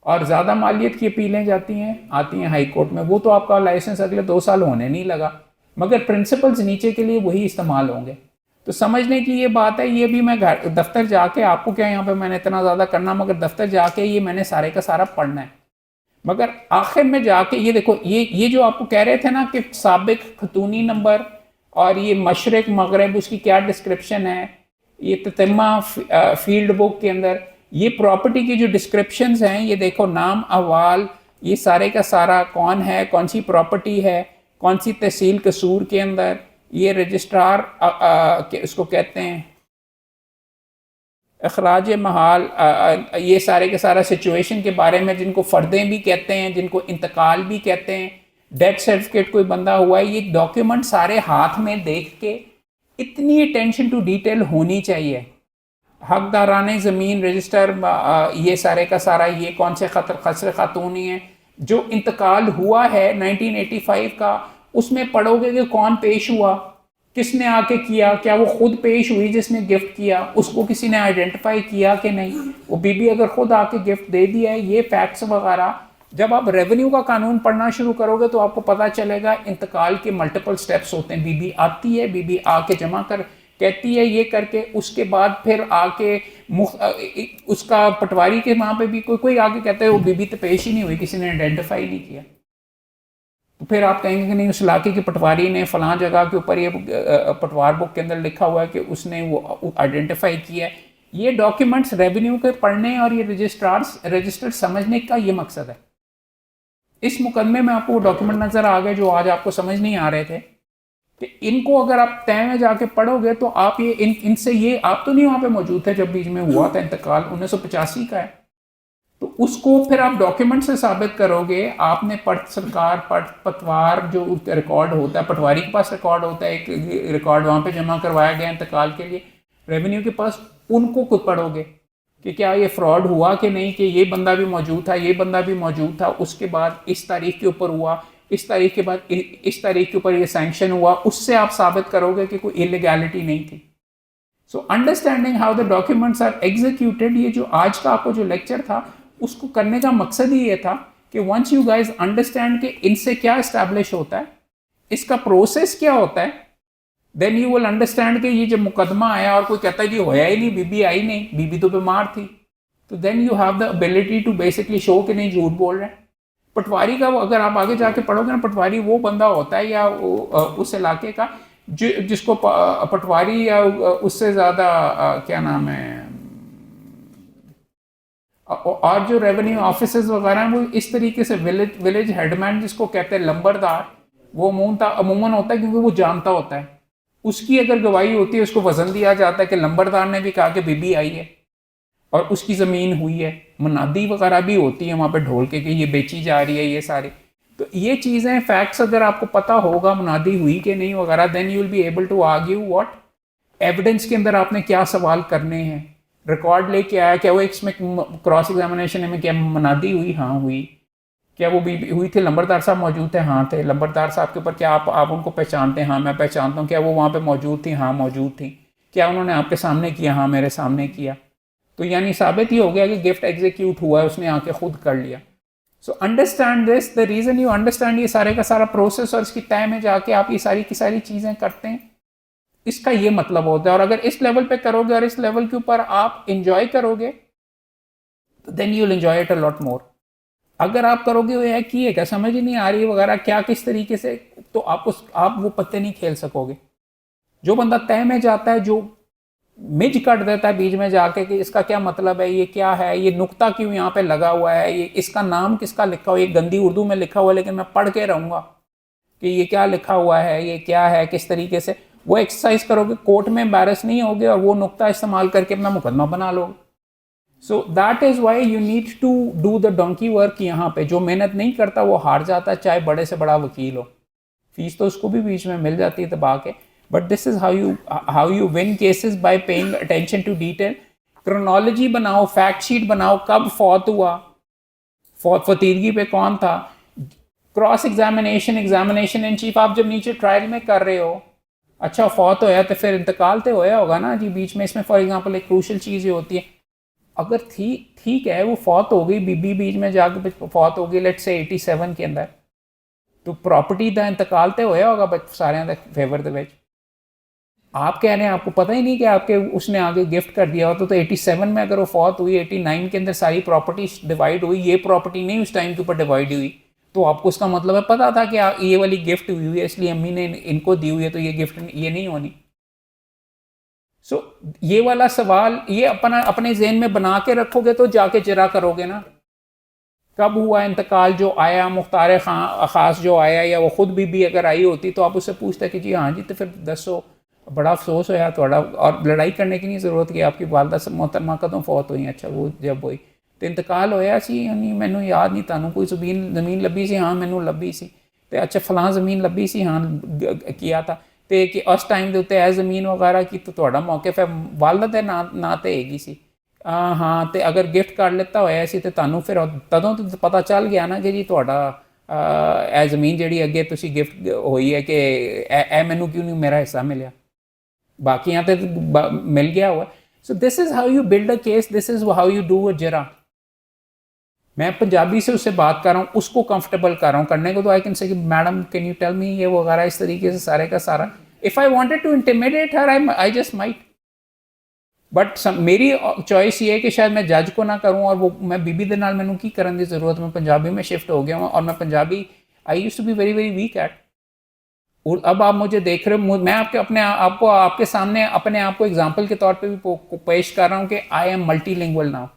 और ज़्यादा मालियत की अपीलें आती हैं हाई कोर्ट में। वो तो आपका लाइसेंस अगले 2 साल होने नहीं लगा, मगर प्रिंसिपल्स नीचे के लिए वही इस्तेमाल होंगे। तो समझने की ये बात है, ये भी मैं घर दफ्तर जाके, आपको क्या यहाँ पे मैंने इतना ज़्यादा करना, मगर दफ्तर जाके ये मैंने सारे का सारा पढ़ना है। मगर आखिर में जाके ये देखो, ये जो आपको कह रहे थे ना कि साबिक खतूनी नंबर और ये मशरक मगरब, उसकी क्या डिस्क्रिप्शन है, ये ततिम्मा फील्ड बुक के अंदर ये प्रॉपर्टी की जो डिस्क्रिप्शंस हैं, ये देखो नाम अहवाल, ये सारे का सारा कौन है, कौन सी प्रॉपर्टी है, कौन सी तहसील कसूर के अंदर, ये रजिस्ट्रार इसको कहते हैं अखराज महाल, ये सारे के सारा सिचुएशन के बारे में, जिनको फ़र्दें भी कहते हैं, जिनको इंतकाल भी कहते हैं, डेथ सर्टिफिकेट कोई बंदा हुआ है, ये डॉक्यूमेंट सारे हाथ में देख के इतनी अटेंशन टू डिटेल होनी चाहिए। हकदाराने ज़मीन रजिस्टर, ये सारे का सारा, ये कौन से खसर खातूनी है, जो इंतकाल हुआ है 1985 का, उसमें पढ़ोगे कि कौन पेश हुआ, किसने आके किया, क्या वो खुद पेश हुई जिसने गिफ्ट किया, उसको किसी ने आइडेंटिफाई किया कि नहीं, वो बीबी अगर खुद आके गिफ्ट दे दिया है, ये फैक्ट्स वगैरह। जब आप रेवेन्यू का कानून पढ़ना शुरू करोगे तो आपको पता चलेगा इंतकाल के मल्टीपल स्टेप्स होते हैं। बीबी आती है, बीबी आके जमा कर कहती है ये करके, उसके बाद फिर आके उसका पटवारी के वहाँ पे भी कोई आके कहता है वो बीबी तो पेश ही नहीं हुई, किसी ने आइडेंटिफाई नहीं किया। तो फिर आप कहेंगे कि नहीं, उस इलाके के पटवारी ने फलां जगह के ऊपर ये पटवार बुक के अंदर लिखा हुआ है कि उसने वो आइडेंटिफाई किया है। ये डॉक्यूमेंट्स रेवेन्यू के पढ़ने और ये रजिस्टर समझने का ये मकसद है। इस मुकदमे में आपको वो डॉक्यूमेंट नज़र आ गए जो आज आपको समझ नहीं आ रहे थे, कि इनको अगर आप तय में जाके पढ़ोगे तो आप ये इनसे ये, आप तो नहीं वहाँ पे मौजूद थे जब बीच में हुआ था इंतकाल, 1985 का है, तो उसको फिर आप डॉक्यूमेंट से साबित करोगे। आपने पटवार जो रिकॉर्ड होता है, पटवारी के पास रिकॉर्ड होता है, एक रिकॉर्ड वहाँ पे जमा करवाया गया इंतकाल के लिए, रेवेन्यू के पास, उनको खुद पढ़ोगे कि क्या ये फ्रॉड हुआ कि नहीं, कि ये बंदा भी मौजूद था, ये बंदा भी मौजूद था, उसके बाद इस तारीख के ऊपर हुआ, इस तारीख के बाद इस तारीख के ऊपर ये सैंक्शन हुआ, उससे आप साबित करोगे कि कोई इलीगैलिटी नहीं थी। So understanding how the documents are executed, ये जो आज का आपको जो लेक्चर था, उसको करने का मकसद ही ये था कि वंस यू गाइज अंडरस्टैंड कि इनसे क्या इस्टेब्लिश होता है, इसका प्रोसेस क्या होता है, देन यू विल अंडरस्टैंड कि ये जब मुकदमा आया और कोई कहता है कि होया ही नहीं, बीबी आई नहीं, बीबी तो बीमार थी, तो then you have the ability to basically show कि नहीं झूठ बोल रहे हैं। पटवारी का अगर आप आगे जाके पढ़ोगे ना, पटवारी वो बंदा होता है या उस इलाके का जिसको पटवारी या उससे ज़्यादा क्या नाम है, और जो रेवेन्यू ऑफिसर्स वगैरह हैं वो इस तरीके से विलेज हेडमैन जिसको कहते हैं लंबरदार, वो अमूमन होता है क्योंकि वो जानता होता है, उसकी अगर गवाही होती है उसको वजन दिया जाता है कि लंबरदार ने भी कहा कि बीबी आई है और उसकी ज़मीन हुई है। मनादी वगैरह भी होती है वहाँ पे ढोल के कि ये बेची जा रही है ये सारी। तो ये चीज़ें फैक्ट्स अगर आपको पता होगा मुनादी हुई कि नहीं वगैरह, then you will be able to argue what evidence के अंदर आपने क्या सवाल करने हैं। रिकॉर्ड लेके आया, क्या वो इसमें क्रॉस एग्जामिनेशन में क्या मुनादी हुई? हाँ हुई। क्या वो बीबी हुई थी? लंबरदार साहब मौजूद थे? हाँ थे। लंबरदार साहब के ऊपर क्या आप उनको पहचानते हैं? हाँ मैं पहचानता हूँ। क्या वो वहाँ पे मौजूद थी? हाँ मौजूद थी। क्या उन्होंने आपके सामने किया? हाँ मेरे सामने किया। तो यानी साबित ही हो गया कि गिफ्ट एग्जीक्यूट हुआ है, उसने आके खुद कर लिया। So understand this, the reason you understand ये सारे का सारा प्रोसेस और इसकी तय में जाके आप ये सारी की सारी चीजें करते हैं, इसका ये मतलब होता है। और अगर इस लेवल पे करोगे और इस लेवल के ऊपर आप इंजॉय करोगे तो then you will enjoy it a lot more. अगर आप करोगे वो है कि क्या समझ ही नहीं आ रही वगैरह क्या किस तरीके से, तो आप वो पत्ते नहीं खेल सकोगे। जो बंदा तय में जाता है, जो मिज कट देता है बीच में जाके कि इसका क्या मतलब है, ये क्या है, ये नुक्ता क्यों यहाँ पे लगा हुआ है, ये इसका नाम किसका लिखा हुआ है, ये गंदी उर्दू में लिखा हुआ है लेकिन मैं पढ़ के रहूंगा कि ये क्या लिखा हुआ है, ये क्या है, किस तरीके से, वो एक्सरसाइज करोगे, कोर्ट में एम्बैरस नहीं होगे और वो नुक्ता इस्तेमाल करके अपना मुकदमा बना लोगे। So that is why you need to do the donkey work. यहाँ पे जो मेहनत नहीं करता वो हार जाता है, चाहे बड़े से बड़ा वकील हो। फीस तो उसको भी बीच में मिल जाती है दबा के, but this is how you win cases by paying attention to detail. Chronology बनाओ, फैक्ट शीट बनाओ, कब फौत हुआ, फतीदगी पे कौन था, cross examination, examination in chief. आप जब नीचे ट्रायल में कर रहे हो, अच्छा फौत होया तो फिर इंतकाल तो होया होगा ना जी बीच में। इसमें फॉर एग्जांपल एक क्रूशल चीज़ ये होती है, अगर ठीक है वो फौत हो गई, बीबी बीच में जाके फौत हो गई लेट्स से 87 के अंदर, तो प्रॉपर्टी का इंतकाल तो होया होगा सारे के फेवर दे। आप कह रहे हैं आपको पता ही नहीं कि आपके उसने आगे गिफ्ट कर दिया होता। तो 87 में अगर वो फौत हुई, 89 के अंदर सारी प्रॉपर्टी डिवाइड हुई, ये प्रॉपर्टी नहीं उस टाइम के ऊपर डिवाइड हुई, तो आपको उसका मतलब है पता था कि ये वाली गिफ्ट हुई है इसलिए अम्मी ने इनको दी हुई है, तो ये गिफ्ट ये नहीं होनी। सो ये वाला सवाल ये अपने जहन में बना के रखोगे तो जाके जरा करोगे ना। कब हुआ इंतकाल, जो आया मुख्तार खास जो आया, या वो खुद बीबी अगर आई होती तो आप उससे पूछते कि जी हाँ जी, तो फिर दसो, बड़ा अफसोस होया थोड़ा, और लड़ाई करने की नहीं ज़रूरत कि आपकी वालदा से मोहतरमा कदों फौत हुई। अच्छा वो जब हुई तो इंतकाल होया सी, यानी मैनू याद नहीं, तानू कोई ज़मीन लभी सी? हाँ मैनू लभी सी। तो अच्छा फलां ज़मीन लभी सी? हाँ किया था। तो कि उस टाइम के उत्ते है ज़मीन वगैरह की, तो थोड़ा मौके है वालदा दे ना तो हैगी सी। हाँ तो अगर गिफ्ट कर लेता होया सी तो तानू फिर तदों तो पता चल गया ना कि जी थोड़ा ए ज़मीन जी अगे तुसी गिफ्ट हुई है कि ए मैनू क्यों नहीं मेरा हिस्सा मिलिया, बाकी यहाँ तो मिल गया हुआ। So this is how you build a case, this is how you do a जरा। मैं पंजाबी से उससे बात कर रहा हूँ, उसको कंफर्टेबल कर रहा हूँ करने को, तो I can say madam can you tell me ये वगैरह, इस तरीके से सारे का सारा। If I wanted to intimidate her I just might, but मेरी चॉइस ये है कि शायद मैं जज को ना करूँ, और वो मैं बीबी दे नाल मैनू की करने की जरूरत, मैं पंजाबी में शिफ्ट हो गया हूँ और मैं Punjabi I used to be very very weak at. और अब आप मुझे देख रहे हो, मैं आपके सामने अपने आप को एग्जाम्पल के तौर पे भी पेश कर रहा हूँ कि I am multilingual now.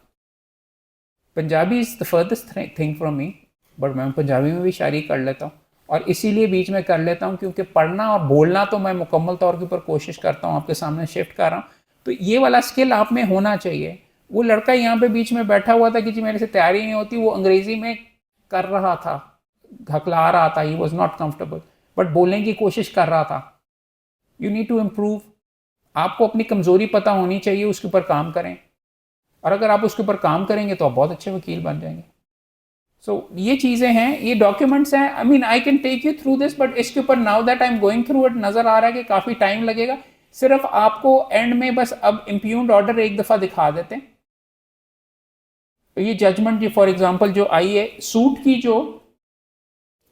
Punjabi is the farthest thing from me, but मैं पंजाबी में भी शायरी कर लेता हूँ, और इसीलिए बीच में कर लेता हूँ क्योंकि पढ़ना और बोलना तो मैं मुकम्मल तौर के ऊपर कोशिश करता हूँ, आपके सामने शिफ्ट कर रहा हूँ। तो ये वाला स्किल आप में होना चाहिए। वो लड़का यहाँ पे बीच में बैठा हुआ था कि जी मेरे से तैयारी नहीं होती, वो अंग्रेजी में कर रहा था, हकला रहा था, he was not comfortable, but बोलने की कोशिश कर रहा था। You need to improve. आपको अपनी कमज़ोरी पता होनी चाहिए, उसके ऊपर काम करें, और अगर आप उसके ऊपर काम करेंगे तो आप बहुत अच्छे वकील बन जाएंगे। सो ये चीज़ें हैं, ये डॉक्यूमेंट्स हैं। I mean I can take you through this, but इसके ऊपर now that I am going through it नज़र आ रहा है कि काफ़ी टाइम लगेगा। सिर्फ आपको एंड में बस अब इम्प्यून्ड ऑर्डर एक दफ़ा दिखा देते हैं। ये जजमेंट जी फॉर एग्जांपल जो आई है सूट की, जो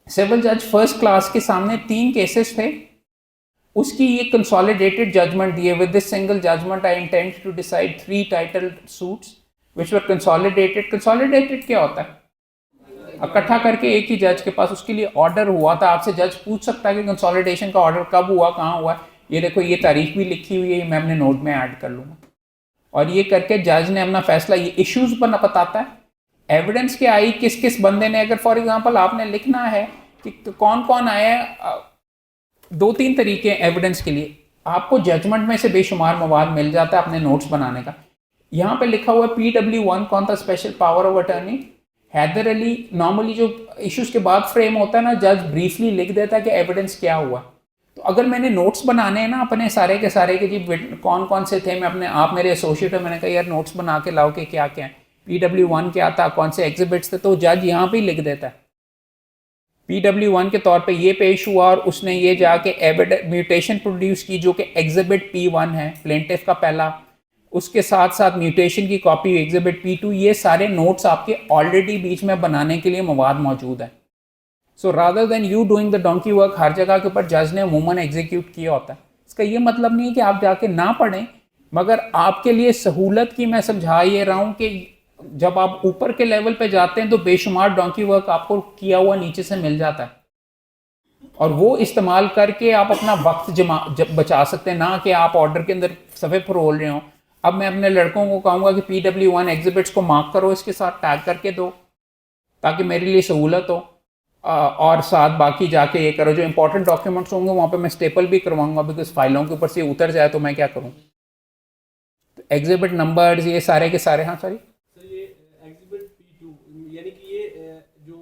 सिविल जज फर्स्ट क्लास के सामने 3 केसेस थे, उसकी ये कंसोलिडेटेड जजमेंट दी है। With this single judgment I intend to decide 3 title suits which were consolidated. Consolidated क्या होता है? इकट्ठा करके एक ही जज के पास उसके लिए ऑर्डर हुआ था। आपसे जज पूछ सकता है कि कंसोलिडेशन का ऑर्डर कब हुआ, कहाँ हुआ, ये देखो ये तारीख भी लिखी हुई है, मैं अपने नोट में ऐड कर लूँगा। और ये करके जज ने अपना फैसला ये इश्यूज पर न बताता है, एविडेंस क्या आई, किस किस बंदे ने, अगर फॉर एग्जांपल आपने लिखना है कि कौन कौन आया, 2-3 तरीके हैं एविडेंस के लिए, आपको जजमेंट में से बेशुमार मवाद मिल जाता है अपने नोट्स बनाने का। यहाँ पे लिखा हुआ है PW1 कौन था special power of attorney, Haidar Ali. Normally जो इश्यूज के बाद फ्रेम होता है ना, जज ब्रीफली लिख देता है कि एविडेंस क्या हुआ। तो अगर मैंने नोट्स बनाने हैं ना अपने सारे के सारे के जी कौन कौन से थे, मैं अपने आप मेरे एसोसिएट है, मैंने कहा यार नोट्स बना के लाओ कि क्या क्या है, PW1 क्या था, कौन से एग्जिबिट्स थे, तो जज यहाँ पे लिख देता है PW1 के तौर पे ये पेश हुआ और उसने ये जाके म्यूटेशन प्रोड्यूस की जो कि एग्जिबिट P1 है, प्लेंटिफ का पहला, उसके साथ साथ म्यूटेशन की कॉपी एग्जिबिट P2। ये सारे नोट्स आपके ऑलरेडी बीच में बनाने के लिए मवाद मौजूद है। So rather than you doing the donkey work, हर जगह के ऊपर जज ने अमूमन एग्जीक्यूट किया होता है। इसका ये मतलब नहीं है कि आप जाके ना पढ़ें, मगर आपके लिए सहूलत की मैं समझा ये रहा हूँ कि जब आप ऊपर के लेवल पे जाते हैं तो बेशुमार डोंकी वर्क आपको किया हुआ नीचे से मिल जाता है, और वो इस्तेमाल करके आप अपना वक्त बचा सकते हैं, ना कि आप ऑर्डर के अंदर सफ़े फरोल रहे हो। अब मैं अपने लड़कों को कहूँगा कि PW1 एग्जिबिट्स को मार्क करो, इसके साथ टैग करके दो ताकि मेरे लिए सहूलत हो, और साथ बाकी जाके ये करो, जो इंपॉर्टेंट डॉक्यूमेंट्स होंगे वहाँ पे मैं स्टेपल भी करवाऊंगा, बिकॉज फाइलों के ऊपर से उतर जाए तो मैं क्या करूँ। तो एग्जिबिट नंबर्स ये सारे के सारे, हाँ सॉरी सर, ये एग्जिबिट P2 यानी कि ये जो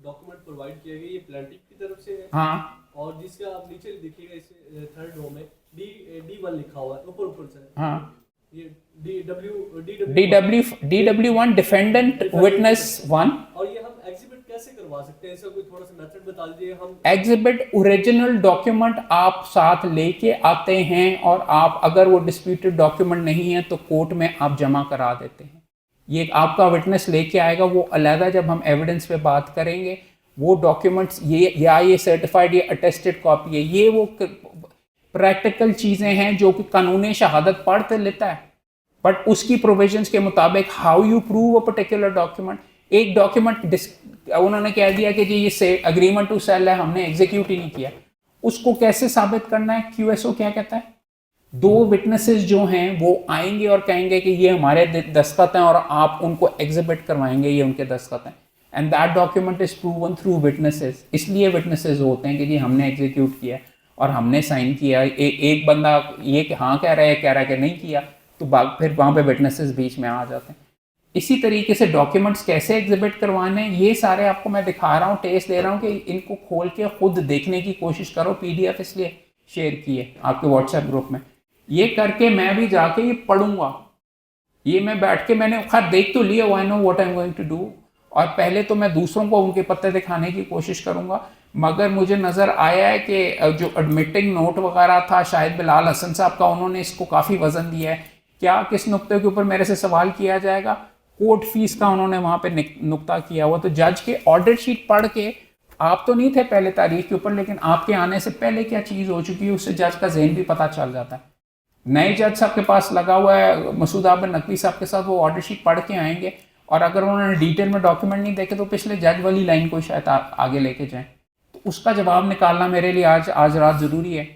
डॉक्यूमेंट प्रोवाइड किया गया ये प्लेंटिफ की तरफ से है। हाँ, और जिसका आप नीचे देखिएगा इस थर्ड रो में D1 लिखा हुआ है ऊपर से। हाँ, ये DW1 डिफेंडेंट विटनेस 1। और ये हम एग्जिबिट कैसे करवा सकते हैं, इसका कोई थोड़ा सा मेथड बता दीजिए। हम एग्जिबिट ओरिजिनल डॉक्यूमेंट आप साथ लेके आते हैं, और आप अगर वो डिस्प्यूटेड डॉक्यूमेंट नहीं है तो कोर्ट में आप जमा करा देते हैं। ये आपका विटनेस लेके आएगा, वो अलहदा जब हम एविडेंस पे बात करेंगे वो डॉक्यूमेंट्स ये सर्टिफाइड, ये अटेस्टेड कॉपी है, ये वो प्रैक्टिकल चीज़ें हैं जो कि कानून शहादत पढ़ तो लेता है, बट उसकी प्रोविजंस के मुताबिक how you prove a particular document. एक डॉक्यूमेंट उन्होंने कह दिया कि जी ये अग्रीमेंट टू सेल है, हमने एग्जीक्यूट ही नहीं किया, उसको कैसे साबित करना है। QSO क्या कहता है, 2 विटनेसेस जो हैं वो आएंगे और कहेंगे कि ये हमारे दस्तखत हैं, और आप उनको एग्जिबिट करवाएंगे ये उनके दस्तखत हैं, and that document is proven through witnesses. इसलिए विटनेसेस होते हैं कि जी हमने एग्जीक्यूट किया और हमने साइन किया। एक बंदा ये हाँ कह रहा है कि नहीं किया, तो फिर वहाँ पे विटनेसेस बीच में आ जाते हैं। इसी तरीके से डॉक्यूमेंट्स कैसे एग्जिबिट करवाने, ये सारे आपको मैं दिखा रहा हूँ, टेस्ट दे रहा हूँ कि इनको खोल के खुद देखने की कोशिश करो। PDF इसलिए शेयर किए आपके व्हाट्सएप ग्रुप में, ये करके मैं भी जाके ये पढ़ूंगा। ये मैं बैठ के मैंने खैर देख तो लिया, I know what I am going to do, और पहले तो मैं दूसरों को उनके पत्ते दिखाने की कोशिश करूंगा, मगर मुझे नज़र आया है कि जो एडमिटिंग नोट वगैरह था शायद बिलाल हसन साहब का, उन्होंने इसको काफ़ी वजन दिया है। क्या किस नुक्ते के ऊपर मेरे से सवाल किया जाएगा, कोर्ट फीस का उन्होंने वहाँ पे नुक्ता किया हुआ। तो जज के ऑर्डर शीट पढ़ के, आप तो नहीं थे पहले तारीख के ऊपर, लेकिन आपके आने से पहले क्या चीज़ हो चुकी है उससे जज का ज़हन भी पता चल जाता है। नए जज साहब के पास लगा हुआ है मसूद आबिद नकवी साहब के साथ, वो ऑर्डर शीट पढ़ के आएंगे, और अगर उन्होंने डिटेल में डॉक्यूमेंट नहीं देखे तो पिछले जज वाली लाइन को शायद आगे लेके जाएं, तो उसका जवाब निकालना मेरे लिए आज रात ज़रूरी है।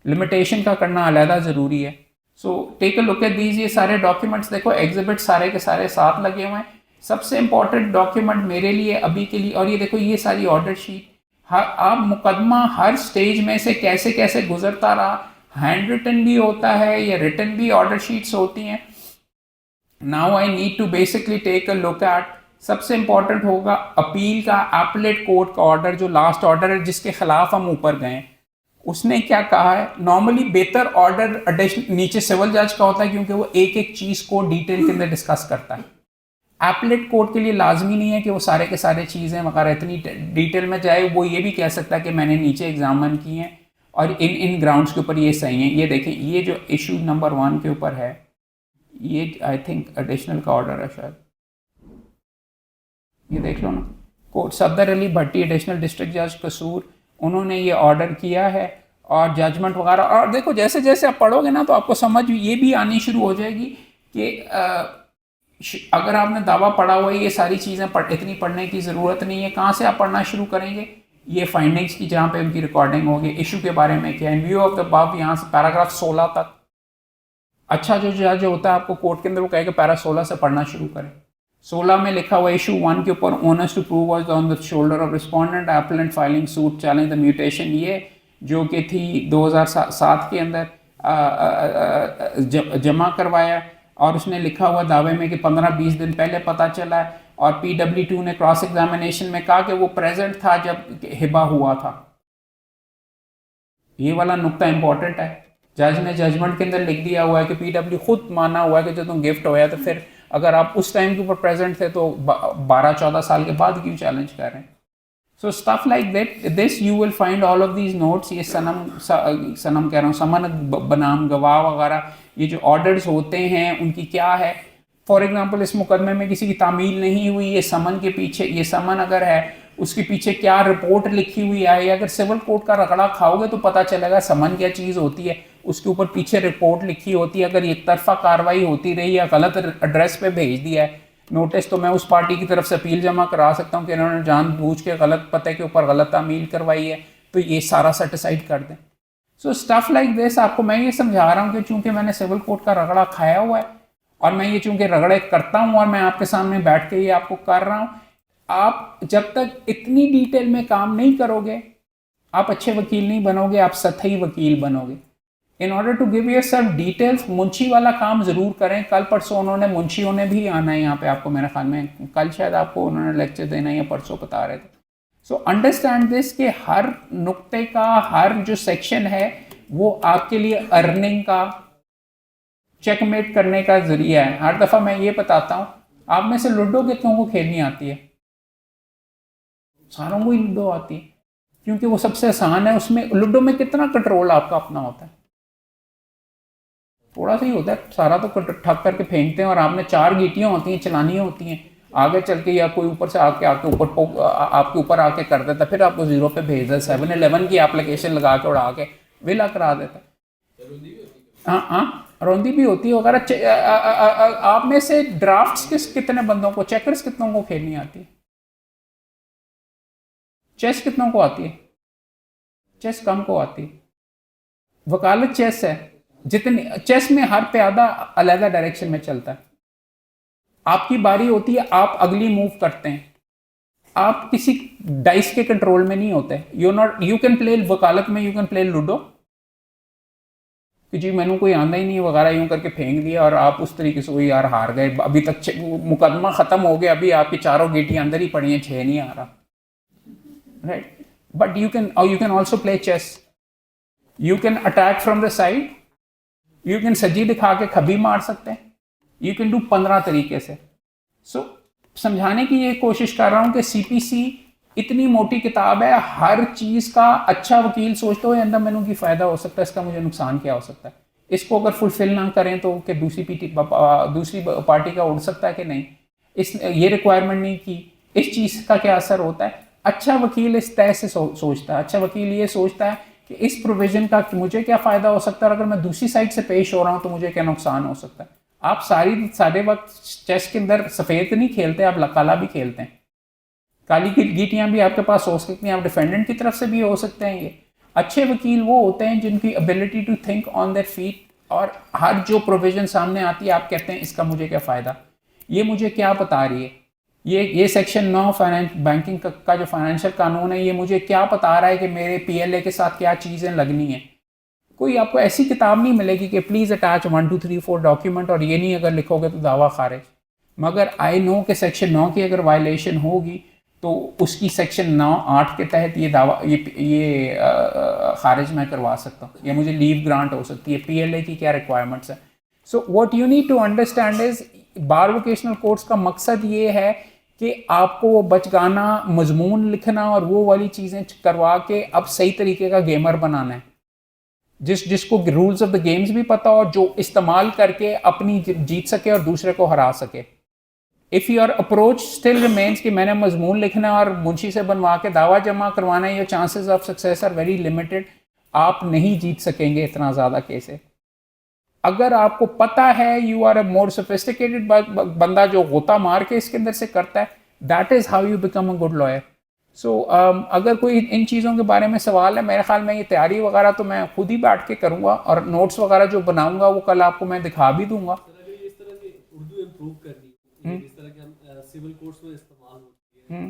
लिमिटेशन का करना अलहदा ज़रूरी है। So take a look at these, ये सारे डॉक्यूमेंट्स देखो, एग्जिबिट सारे के सारे साथ लगे हुए हैं। सबसे इंपॉर्टेंट डॉक्यूमेंट मेरे लिए अभी के लिए, और ये देखो ये सारी ऑर्डर शीट, आप मुकदमा हर स्टेज में से कैसे कैसे गुजरता रहा, हैंड रिटन भी होता है या रिटन भी ऑर्डर शीट्स होती हैं। Now I need to basically take a look at, सबसे इंपॉर्टेंट होगा अपील का एपलेट कोर्ट का ऑर्डर, जो लास्ट ऑर्डर है जिसके खिलाफ हम ऊपर गए, उसने क्या कहा है। नॉर्मली बेहतर ऑर्डर एडिशनल नीचे सिविल जज का होता है, क्योंकि वो एक एक चीज़ को डिटेल के अंदर डिस्कस करता है। एपलेट कोर्ट के लिए लाजमी नहीं है कि वो सारे के सारे चीज़ें वगैरह इतनी डिटेल में जाए, वो ये भी कह सकता है कि मैंने नीचे एग्जामिन की हैं और इन ग्राउंड्स के ऊपर ये सही है। ये देखें, ये जो इशू नंबर 1 के ऊपर है, ये आई थिंक एडिशनल का ऑर्डर है शायद, ये देख लो ना, कोर्ट सफदर अली भट्टी एडिशनल डिस्ट्रिक्ट जज कसूर, उन्होंने ये ऑर्डर किया है, और जजमेंट वगैरह। और देखो जैसे जैसे आप पढ़ोगे ना तो आपको समझ ये भी आनी शुरू हो जाएगी कि अगर आपने दावा पढ़ा हुआ है, ये सारी चीज़ें इतनी पढ़ने की ज़रूरत नहीं है। कहाँ से आप पढ़ना शुरू करेंगे, ये फाइंडिंग्स की जहाँ पे उनकी रिकॉर्डिंग होगी, इशू के बारे में क्या, इन व्यू ऑफ द अबव, यहाँ से पैराग्राफ 16 तक अच्छा जो जज होता है आपको कोर्ट के अंदर वो कहेगा पैरा 16 से पढ़ना शुरू करें। 16 में लिखा हुआ इशू 1 के ऊपर onus to prove was on the shoulder of respondent appellant filing suit challenge the mutation, ये जो कि थी 2007 के अंदर जमा करवाया, और उसने लिखा हुआ दावे में कि 15-20 दिन पहले पता चला है, और PW2 ने क्रॉस एग्जामिनेशन में कहा कि वो प्रेजेंट था जब हिबा हुआ था। ये वाला नुक्ता इंपॉर्टेंट है। जज ने जजमेंट के अंदर लिख दिया हुआ है कि PW खुद माना हुआ है कि जब तुम गिफ्ट होया तो फिर अगर आप उस टाइम के ऊपर प्रेजेंट थे तो 12-14 साल के बाद क्यों चैलेंज कर रहे हैं। So stuff like that this you will find all of these notes. ये सनम कह रहा हूँ, समन बनाम गवाह वगैरह, ये जो ऑर्डर्स होते हैं उनकी क्या है। फॉर एग्जांपल इस मुकदमे में किसी की तामील नहीं हुई, ये समन के पीछे, ये समन अगर है उसके पीछे क्या रिपोर्ट लिखी हुई है। अगर सिविल कोर्ट का रगड़ा खाओगे तो पता चलेगा समन क्या चीज़ होती है, उसके ऊपर पीछे रिपोर्ट लिखी होती है। अगर एक तरफा कार्रवाई होती रही या गलत एड्रेस पे भेज दिया है नोटिस, तो मैं उस पार्टी की तरफ से अपील जमा करा सकता हूँ कि इन्होंने जानबूझ के गलत पते के ऊपर गलत तामील करवाई है, तो ये सारा सेटिसाइड कर दें। सो स्टफ लाइक दिस आपको मैं ये समझा रहा हूँ कि चूंकि मैंने सिविल कोर्ट का रगड़ा खाया हुआ है और मैं ये चूंकि रगड़े करता हूँ और मैं आपके सामने बैठ के ये आपको कर रहा हूँ, आप जब तक इतनी डिटेल में काम नहीं करोगे आप अच्छे वकील नहीं बनोगे, आप सतही वकील बनोगे। In order to give you सब डिटेल्स, मुंशी वाला काम जरूर करें। कल परसों उन्होंने मुंशियों ने भी आना है यहाँ पे, आपको मेरे ख्याल में कल शायद आपको उन्होंने लेक्चर देना है या परसों बता रहे थे। सो अंडरस्टैंड दिस कि हर नुक्ते का हर जो सेक्शन है वो आपके लिए अर्निंग का, चेकमेट करने का जरिया है। हर दफा मैं ये बताता हूँ, आप में से लूडो कितनों को खेलनी आती है? सारों को ही लूडो आती है क्योंकि वो सबसे आसान है। उसमें लूडो में कितना कंट्रोल आपका अपना होता है? थोड़ा सा ही होता है। सारा तो ठक करके फेंकते हैं और आपने 4 गीटियां होती हैं, चलानी होती हैं आगे चल के, या कोई ऊपर से आके आपके ऊपर आके कर देता, फिर आपको 0 पे भेज देता, 7-11 की एप्लीकेशन लगा के उड़ा के विला करा देता। हाँ, रौंदी भी होती है वगैरह। आप में से ड्राफ्ट्स कितने बंदों को, चेकर्स कितनों को खेलनी आती है? चेस कितनों को आती है? चेस कम को आती है। वकालत चेस है, जितनी चेस में हर प्यादा अलग डायरेक्शन में चलता है। आपकी बारी होती है, आप अगली मूव करते हैं, आप किसी डाइस के कंट्रोल में नहीं होते। यू कैन प्ले वकालत में, यू कैन प्ले लूडो कि जी मैंने कोई आंदा ही नहीं वगैरह, यूं करके फेंक दिया और आप उस तरीके से वो यार हार गए। अभी तक मुकदमा खत्म हो गया, अभी आपकी 4 गीटियां अंदर ही पड़ी हैं, 6 नहीं आ रहा, right. But you can also play chess. You can attack from the side, you can सज्जी दिखा के खबी मार सकते हैं, यू कैन डू 15 तरीके से। सो समझाने की ये कोशिश कर रहा हूं कि CPC इतनी मोटी किताब है, हर चीज का अच्छा वकील सोचते हो अंदर मैनू की फायदा हो सकता है, इसका मुझे नुकसान क्या हो सकता है, इसको अगर फुलफिल ना करें तो कि दूसरी पार्टी का उड़ सकता है कि नहीं, ये रिक्वायरमेंट नहीं की, इस चीज का क्या असर होता है। अच्छा वकील इस तरह से सोचता है। अच्छा वकील ये सोचता है कि इस प्रोविजन का मुझे क्या फ़ायदा हो सकता है और अगर मैं दूसरी साइड से पेश हो रहा हूँ तो मुझे क्या नुकसान हो सकता है। आप सारे वक्त चेस के अंदर सफ़ेद नहीं खेलते, आप काला भी खेलते हैं। काली गीटियाँ भी आपके पास हो सकती हैं, आप डिफेंडेंट की तरफ से भी हो सकते हैं। ये अच्छे वकील वो होते हैं जिनकी ability to think on their feet, और हर जो प्रोविजन सामने आती है आप कहते हैं इसका मुझे क्या फ़ायदा, ये मुझे क्या बता रही है, ये सेक्शन 9 बैंकिंग का जो फाइनेंशियल कानून है, ये मुझे क्या बता रहा है कि मेरे PLA के साथ क्या चीज़ें लगनी है। कोई आपको ऐसी किताब नहीं मिलेगी कि प्लीज़ अटैच 1 2 3 4 डॉक्यूमेंट और ये नहीं अगर लिखोगे तो दावा खारिज। मगर आई नो कि सेक्शन 9 की अगर वायलेशन होगी तो उसकी सेक्शन 9(8) के तहत ये दावा ये खारिज मैं करवा सकता हूँ, या मुझे लीव ग्रांट हो सकती है। PLA की क्या रिक्वायरमेंट्स है। So what you need to understand is bar vocational course का मकसद ये है कि आपको वो बचगाना मजमून लिखना और वो वाली चीज़ें करवा के अब सही तरीके का गेमर बनाना है, जिसको रूल्स ऑफ द गेम्स भी पता हो, जो इस्तेमाल करके अपनी जीत सके और दूसरे को हरा सके। If your approach still remains कि मैंने मजमून लिखना है और मुंशी से बनवा के दावा जमा करवाना है, your chances of success are very limited. आप नहीं जीत सकेंगे इतना ज़्यादा केसेस। अगर आपको पता है, you are a more sophisticated बंदा जो गोता मार के इसके अंदर से करता है, that is how you become a good lawyer. So अगर कोई इन चीज़ों के बारे में सवाल है, मेरे ख्याल में ये तैयारी वगैरह तो मैं खुद ही बैठ के करूँगा, और नोट्स वगैरह जो बनाऊँगा वो कल आपको मैं दिखा भी दूँगा। सर अगर इस तरह की उर्दू इम्प्रूव करनी है, इस तरह के हम सिविल कोर्ट्स में इस्तेमाल होती है,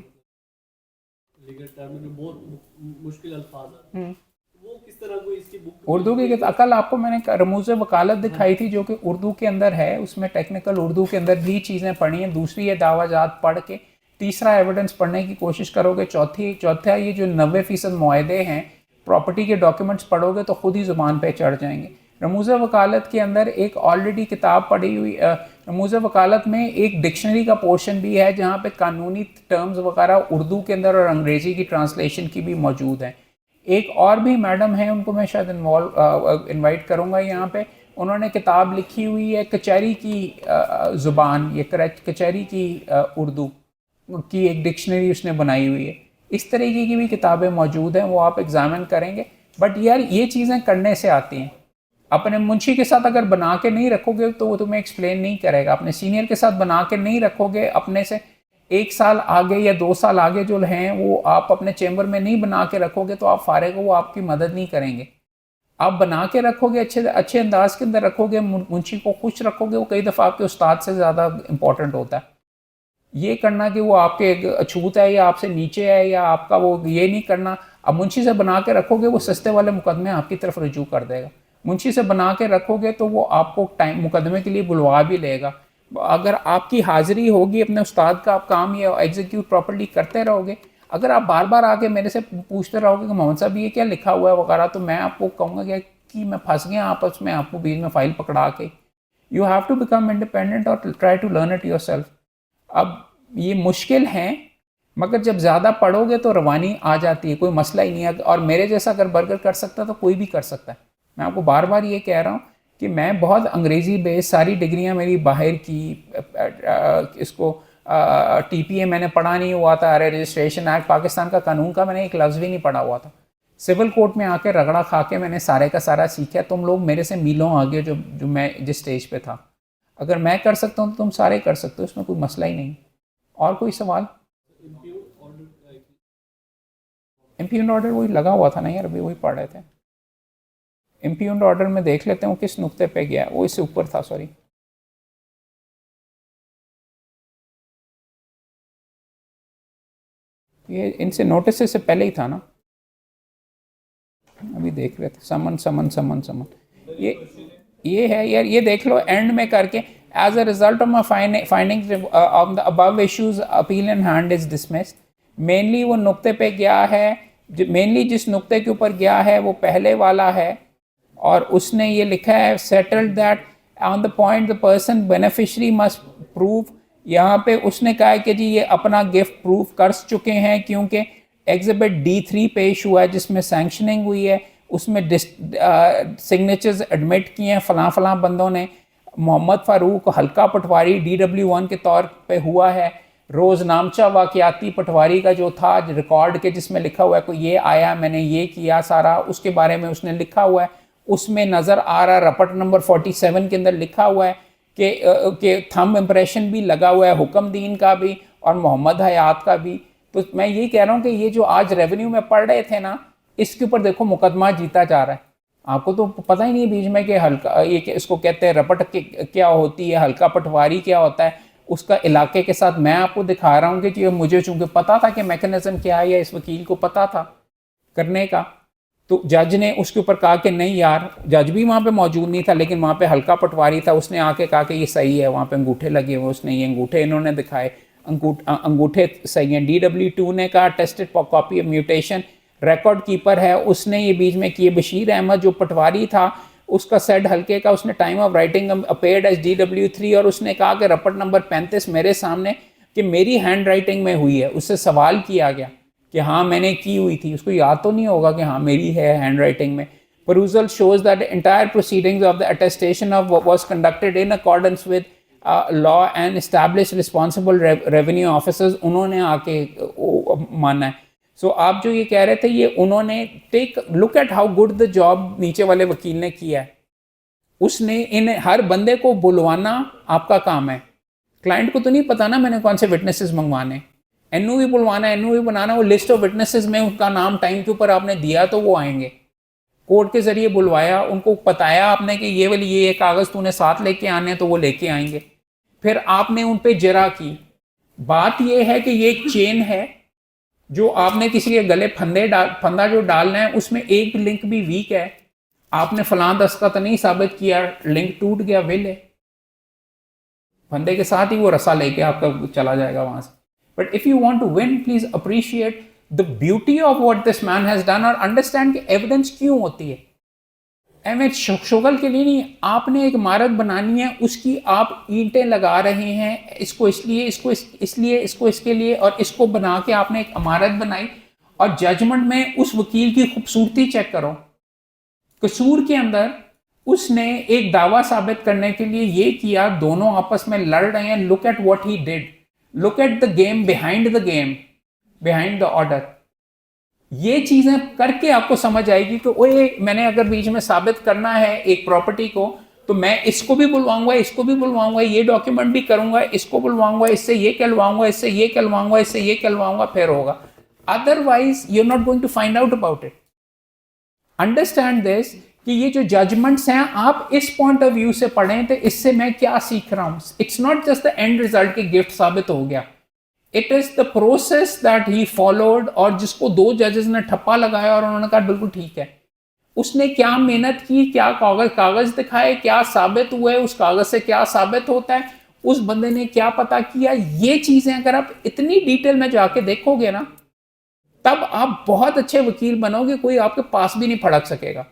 लीगल टर्म में बहुत मुश्किल अल्फाज आते हैं, वो किस तरह कोई इसकी बुक उर्दू की कल आपको मैंने रमूज़ वकालत दिखाई थी जो कि उर्दू के अंदर है, उसमें टेक्निकल उर्दू के अंदर भी चीज़ें पढ़ी हैं। दूसरी ये दावाजात पढ़ के तीसरा एविडेंस पढ़ने की कोशिश करोगे, चौथा ये जो 90% मुआहदे हैं प्रॉपर्टी के डॉक्यूमेंट्स पढ़ोगे तो खुद ही ज़ुबान पे चढ़ जाएंगे। रमूज़ वकालत के अंदर एक ऑलरेडी किताब पढ़ी हुई, रमूज़ वकालत में एक डिक्शनरी का पोर्शन भी है जहाँ पे कानूनी टर्म्स वगैरह उर्दू के अंदर और अंग्रेज़ी की ट्रांसलेशन की भी मौजूद है। एक और भी मैडम है, उनको मैं शायद इनवाइट करूँगा यहाँ पे, उन्होंने किताब लिखी हुई है कचहरी की ज़ुबान, ये कचहरी की उर्दू की एक डिक्शनरी उसने बनाई हुई है। इस तरीके की भी किताबें मौजूद हैं, वो आप एग्जामिन करेंगे। बट यार ये चीज़ें करने से आती हैं। अपने मुंशी के साथ अगर बना के नहीं रखोगे तो वो तुम्हें एक्सप्लेन नहीं करेगा। अपने सीनियर के साथ बना के नहीं रखोगे, अपने से 1 साल आगे या 2 साल आगे जो हैं वो आप अपने चेंबर में नहीं बना के रखोगे तो आप फारिग हो, वो आपकी मदद नहीं करेंगे। आप बना के रखोगे, अच्छे अंदाज के अंदर रखोगे, मुंशी को खुश रखोगे, वो कई दफ़ा आपके उस्ताद से ज़्यादा इंपॉर्टेंट होता है। ये करना कि वो आपके अछूत है या आपसे नीचे है या आपका वो, ये नहीं करना। अब मुंशी से बना के रखोगे, वो सस्ते वाले मुकदमे आपकी तरफ रजू कर देगा। मुंशी से बना के रखोगे तो वो आपको टाइम मुकदमे के लिए बुलवा भी लेगा। अगर आपकी हाजिरी होगी, अपने उस्ताद का आप काम ये एग्जीक्यूट प्रॉपर्ली करते रहोगे। अगर आप बार बार आके मेरे से पूछते रहोगे कि मोहम्मद साहब ये क्या लिखा हुआ है वगैरह, तो मैं आपको कहूँगा कि मैं फंस गया आपस में, आपको बीच में फ़ाइल पकड़ा के। You have to become independent और try to learn it yourself. अब ये मुश्किल है, मगर जब ज़्यादा पढ़ोगे तो रवानी आ जाती है, कोई मसला ही नहीं है। और मेरे जैसा अगर बर्गर कर सकता है तो कोई भी कर सकता है। मैं आपको बार बार ये कह रहा हूँ कि मैं बहुत अंग्रेज़ी बेस, सारी डिग्रियाँ मेरी बाहर की, इसको TPA मैंने पढ़ा नहीं हुआ था, रजिस्ट्रेशन एक्ट पाकिस्तान का कानून का मैंने एक लफ्ज़ भी नहीं पढ़ा हुआ था। सिविल कोर्ट में आके रगड़ा खा के मैंने सारे का सारा सीखा। तुम लोग मेरे से मीलों आगे जो मैं जिस स्टेज पे था, अगर मैं कर सकता हूँ तो तुम सारे कर सकते हो, इसमें कोई मसला ही नहीं। और कोई सवाल? इम्प्यूग्न ऑर्डर वही लगा हुआ था ना यार, अभी वही पढ़ रहे थे। इम्प्यूग्न ऑर्डर में देख लेते हैं किस नुक्ते पे गया, वो इससे ऊपर था, सॉरी। ये इनसे नोटिस से पहले ही था ना, अभी देख रहे थे। समन ये है यार, ये देख लो एंड में करके, as a result of my finding of the above issues appeal in hand is dismissed. Mainly वो नुक्ते पे गया है, मेनली जिस नुक्ते के ऊपर गया है वो पहले वाला है, और उसने ये लिखा है settled that on the point the person beneficiary must prove. यहाँ पे उसने कहा है कि जी ये अपना गिफ्ट प्रूव कर चुके हैं, क्योंकि एग्जिबिट D3 पेश हुआ है जिसमें सैंक्शनिंग हुई है, उसमें सिग्नेचर्स एडमिट किए हैं फलां बंदों ने। मोहम्मद फ़ारूक हल्का पटवारी DW1 के तौर पे हुआ है। रोज़नामचा वाक़याती पटवारी का जो था रिकॉर्ड के, जिसमें लिखा हुआ है कोई ये आया, मैंने ये किया, सारा उसके बारे में उसने लिखा हुआ है। उसमें नज़र आ रहा रपट नंबर 47 के अंदर लिखा हुआ है कि थंब इम्प्रेशन भी लगा हुआ है, हुक्मदीन का भी और मोहम्मद हयात का भी। तो मैं ये कह रहा हूँ कि ये जो आज रेवेन्यू में पढ़ रहे थे ना, इसके ऊपर देखो मुकदमा जीता जा रहा है। आपको तो पता ही नहीं बीच में कि हल्का ये इसको कहते हैं रपट क्या होती है, हल्का पटवारी क्या होता है, उसका इलाके के साथ मैं आपको दिखा रहा हूँ कि मुझे चूँकि पता था कि मैकेनिज्म क्या है, या इस वकील को पता था करने का, तो जज ने उसके ऊपर कहा कि नहीं यार, जज भी वहाँ पे मौजूद नहीं था लेकिन वहाँ पे हल्का पटवारी था, उसने आके कहा कि ये सही है, वहाँ पे अंगूठे लगे हुए, उसने ये अंगूठे इन्होंने दिखाए, अंगूठे सही हैं। DW2 ने कहा tested copy of mutation, record keeper है उसने ये बीच में किए। बशीर अहमद जो पटवारी था उसका सेड हल्के का, उसने time of writing appeared as DW3, और उसने कहा कि रपट नंबर 35 मेरे सामने कि मेरी हैंड राइटिंग में हुई है। उससे सवाल किया गया कि हाँ मैंने की हुई थी, उसको याद तो नहीं होगा कि हाँ मेरी है हैंड राइटिंग में। Perusal shows that the entire proceedings of the attestation of what was conducted in accordance with law and established responsible revenue officers, उन्होंने आके माना है। सो आप जो ये कह रहे थे, ये उन्होंने take look at how good the job नीचे वाले वकील ने किया है। उसने इन हर बंदे को बुलवाना आपका काम है। क्लाइंट को तो नहीं पता ना मैंने कौन से विटनेसेस मंगवाने, एनओवी बुलवाना है, एनओवी बनाना, वो लिस्ट ऑफ विटनेसेस में उनका नाम टाइम के ऊपर आपने दिया तो वो आएंगे। कोर्ट के जरिए बुलवाया, उनको बताया आपने कि ये वाली ये कागज तूने साथ लेके आने, तो वो लेके आएंगे। फिर आपने उन पे जरा की। बात ये है कि ये एक चेन है जो आपने किसी के गले फंदा जो डालना है, उसमें एक लिंक भी वीक है, आपने फलां दस्तखत नहीं साबित किया, लिंक टूट गया, विल है, फंदे के साथ ही वो रस्सा लेके आपका चला जाएगा वहां से। But if you want to win, please appreciate the beauty of what this man has done और अंडरस्टैंड कि एविडेंस क्यों होती है। एम शुगल के लिए नहीं, आपने एक इमारत बनानी है, उसकी आप ईंटें लगा रहे हैं, इसको इसलिए, इसको इसके लिए, और इसको बना के आपने एक इमारत बनाई, और जजमेंट में उस वकील की खूबसूरती चेक करो। कसूर के अंदर उसने एक दावा साबित करने के लिए ये किया, दोनों आपस में लड़ रहे हैं, look at what he did, look at the game behind the game, behind the order. ये चीजें करके आपको समझ आएगी कि ओए, मैंने अगर बीच में साबित करना है एक प्रॉपर्टी को, तो मैं इसको भी बुलवाऊंगा, इसको भी बुलवाऊंगा, ये डॉक्यूमेंट भी करूंगा, इसको बुलवाऊंगा, इससे ये कहलवाऊंगा, इससे ये कहलवाऊंगा, इससे ये कहलवाऊंगा, फिर होगा। Otherwise you are not going to find out about it. Understand this कि ये जो जजमेंट्स हैं, आप इस पॉइंट ऑफ व्यू से पढ़ें तो इससे मैं क्या सीख रहा हूं। It's not just the end result की गिफ्ट साबित हो गया, it is the process that he followed, और जिसको दो जजेस ने ठप्पा लगाया और उन्होंने कहा बिल्कुल ठीक है। उसने क्या मेहनत की, क्या कागज दिखाए, क्या साबित हुए, उस कागज से क्या साबित होता है, उस बंदे ने क्या पता किया, ये चीजें अगर आप इतनी डिटेल में जाके देखोगे ना, तब आप बहुत अच्छे वकील बनोगे, कोई आपके पास भी नहीं फड़क सकेगा।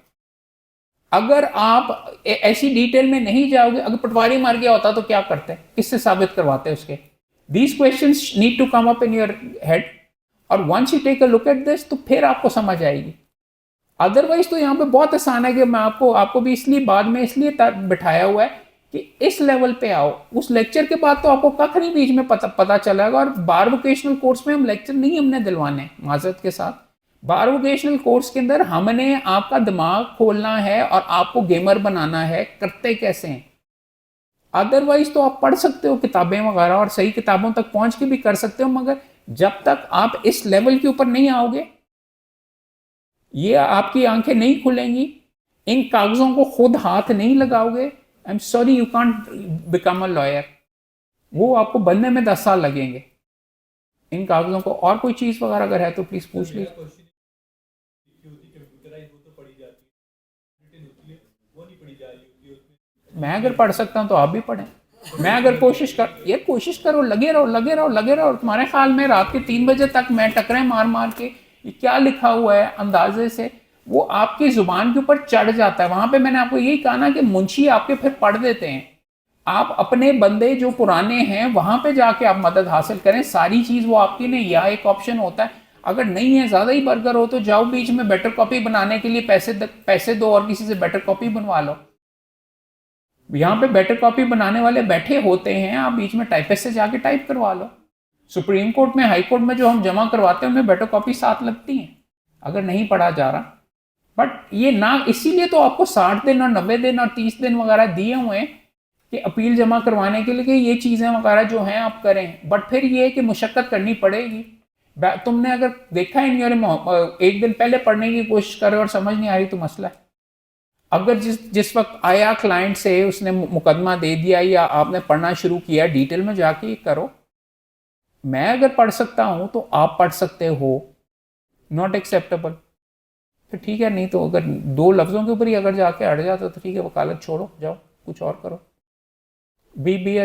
अगर आप ऐसी डिटेल में नहीं जाओगे, अगर पटवारी मार गया होता तो क्या करते, किससे साबित करवाते उसके। These questions need to come up in your head, और once you take a look at this, तो फिर आपको समझ आएगी। अदरवाइज तो यहाँ पे बहुत आसान है कि मैं आपको भी इसलिए बाद में इसलिए बिठाया हुआ है कि इस लेवल पे आओ। उस लेक्चर के बाद तो आपको कख नहीं बीच में पता चलेगा। और बार वोकेशनल कोर्स में हम लेक्चर नहीं हमने दिलवाने, माजरत के साथ। बार वोकेशनल कोर्स के अंदर हमने आपका दिमाग खोलना है और आपको गेमर बनाना है, करते कैसे हैं। अदरवाइज तो आप पढ़ सकते हो किताबें वगैरह और सही किताबों तक पहुंच के भी कर सकते हो, मगर जब तक आप इस लेवल के ऊपर नहीं आओगे, ये आपकी आंखें नहीं खुलेंगी, इन कागजों को खुद हाथ नहीं लगाओगे, I am sorry, you can't become a lawyer. वो आपको बनने में 10 साल लगेंगे इन कागजों को। और कोई चीज वगैरह अगर है तो प्लीज पूछ लीजिए। मैं अगर पढ़ सकता हूं तो आप भी पढ़ें। मैं अगर कोशिश करो, लगे रहो। तुम्हारे ख्याल में रात के 3 बजे तक मैं टकरे मार के ये क्या लिखा हुआ है अंदाजे से वो आपकी जुबान के ऊपर चढ़ जाता है। वहां पे मैंने आपको यही कहा ना कि मुंशी आपके फिर पढ़ देते हैं। आप अपने बंदे जो पुराने हैं वहां पे जाके आप मदद हासिल करें। सारी चीज वो आपकी नहीं, या एक ऑप्शन होता है, अगर नहीं है, ज्यादा ही बर्गर हो तो जाओ बीच में बेटर कॉपी बनाने के लिए पैसे दो और किसी से बेटर कॉपी बनवा लो। यहाँ पे बेटर कॉपी बनाने वाले बैठे होते हैं, आप बीच में टाइपिस्ट से जाके टाइप करवा लो। सुप्रीम कोर्ट में, हाई कोर्ट में जो हम जमा करवाते हैं उनमें बेटर कॉपी साथ लगती हैं अगर नहीं पढ़ा जा रहा। बट ये ना, इसीलिए तो आपको 60 दिन और 90 दिन और 30 दिन वगैरह दिए हुए हैं कि अपील जमा करवाने के लिए कि ये चीज़ें वगैरह जो हैं आप करें। बट फिर ये है कि मुशक्कत करनी पड़ेगी। तुमने अगर देखा इन योर एक दिन पहले पढ़ने की कोशिश करे और समझ नहीं आ रही तो मसला है। अगर जिस वक्त आया क्लाइंट से उसने मुकदमा दे दिया या आपने पढ़ना शुरू किया, डिटेल में जाके करो। मैं अगर पढ़ सकता हूं तो आप पढ़ सकते हो, नॉट एक्सेप्टेबल। फिर ठीक है, नहीं तो अगर 2 लफ्जों के ऊपर ही अगर जाके अड़ जाता तो ठीक है, वकालत छोड़ो, जाओ कुछ और करो। बी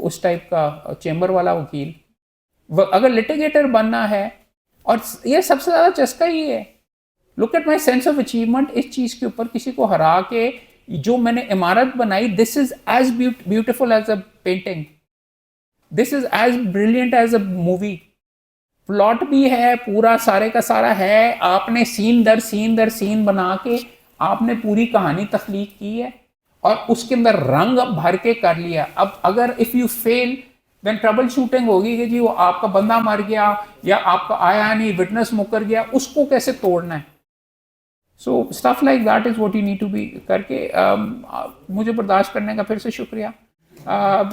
उस टाइप का चेंबर वाला वकील। अगर लिटिगेटर बनना है, और ये सबसे ज्यादा चस्का ही है, look at my sense of achievement. इस चीज के ऊपर किसी को हरा के जो मैंने इमारत बनाई, this is as beautiful as a painting, this is as brilliant as a movie. Plot भी है, पूरा सारे का सारा है, आपने सीन दर सीन बना के आपने पूरी कहानी तख्लीक की है और उसके अंदर रंग अब भर के कर लिया। अब अगर if you fail then trouble shooting होगी कि जी वो आपका बंदा मर गया या आपका आया नहीं, विटनेस मुकर गया, उसको कैसे तोड़ना है। So stuff like that is what you need to be करके। मुझे बर्दाश्त करने का फिर से शुक्रिया।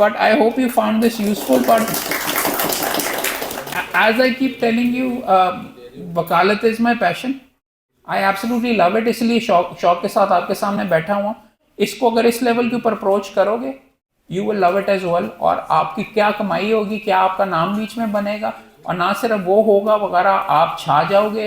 But I hope you found this useful. But as I keep telling you, वकालत is my passion, I absolutely love it, इसलिए शौक के साथ आपके सामने बैठा हुआ। इसको अगर इस लेवल के ऊपर अप्रोच करोगे, you will love it as well, और आपकी क्या कमाई होगी, क्या आपका नाम बीच में बनेगा, और ना सिर्फ वो होगा वगैरह, आप छा जाओगे।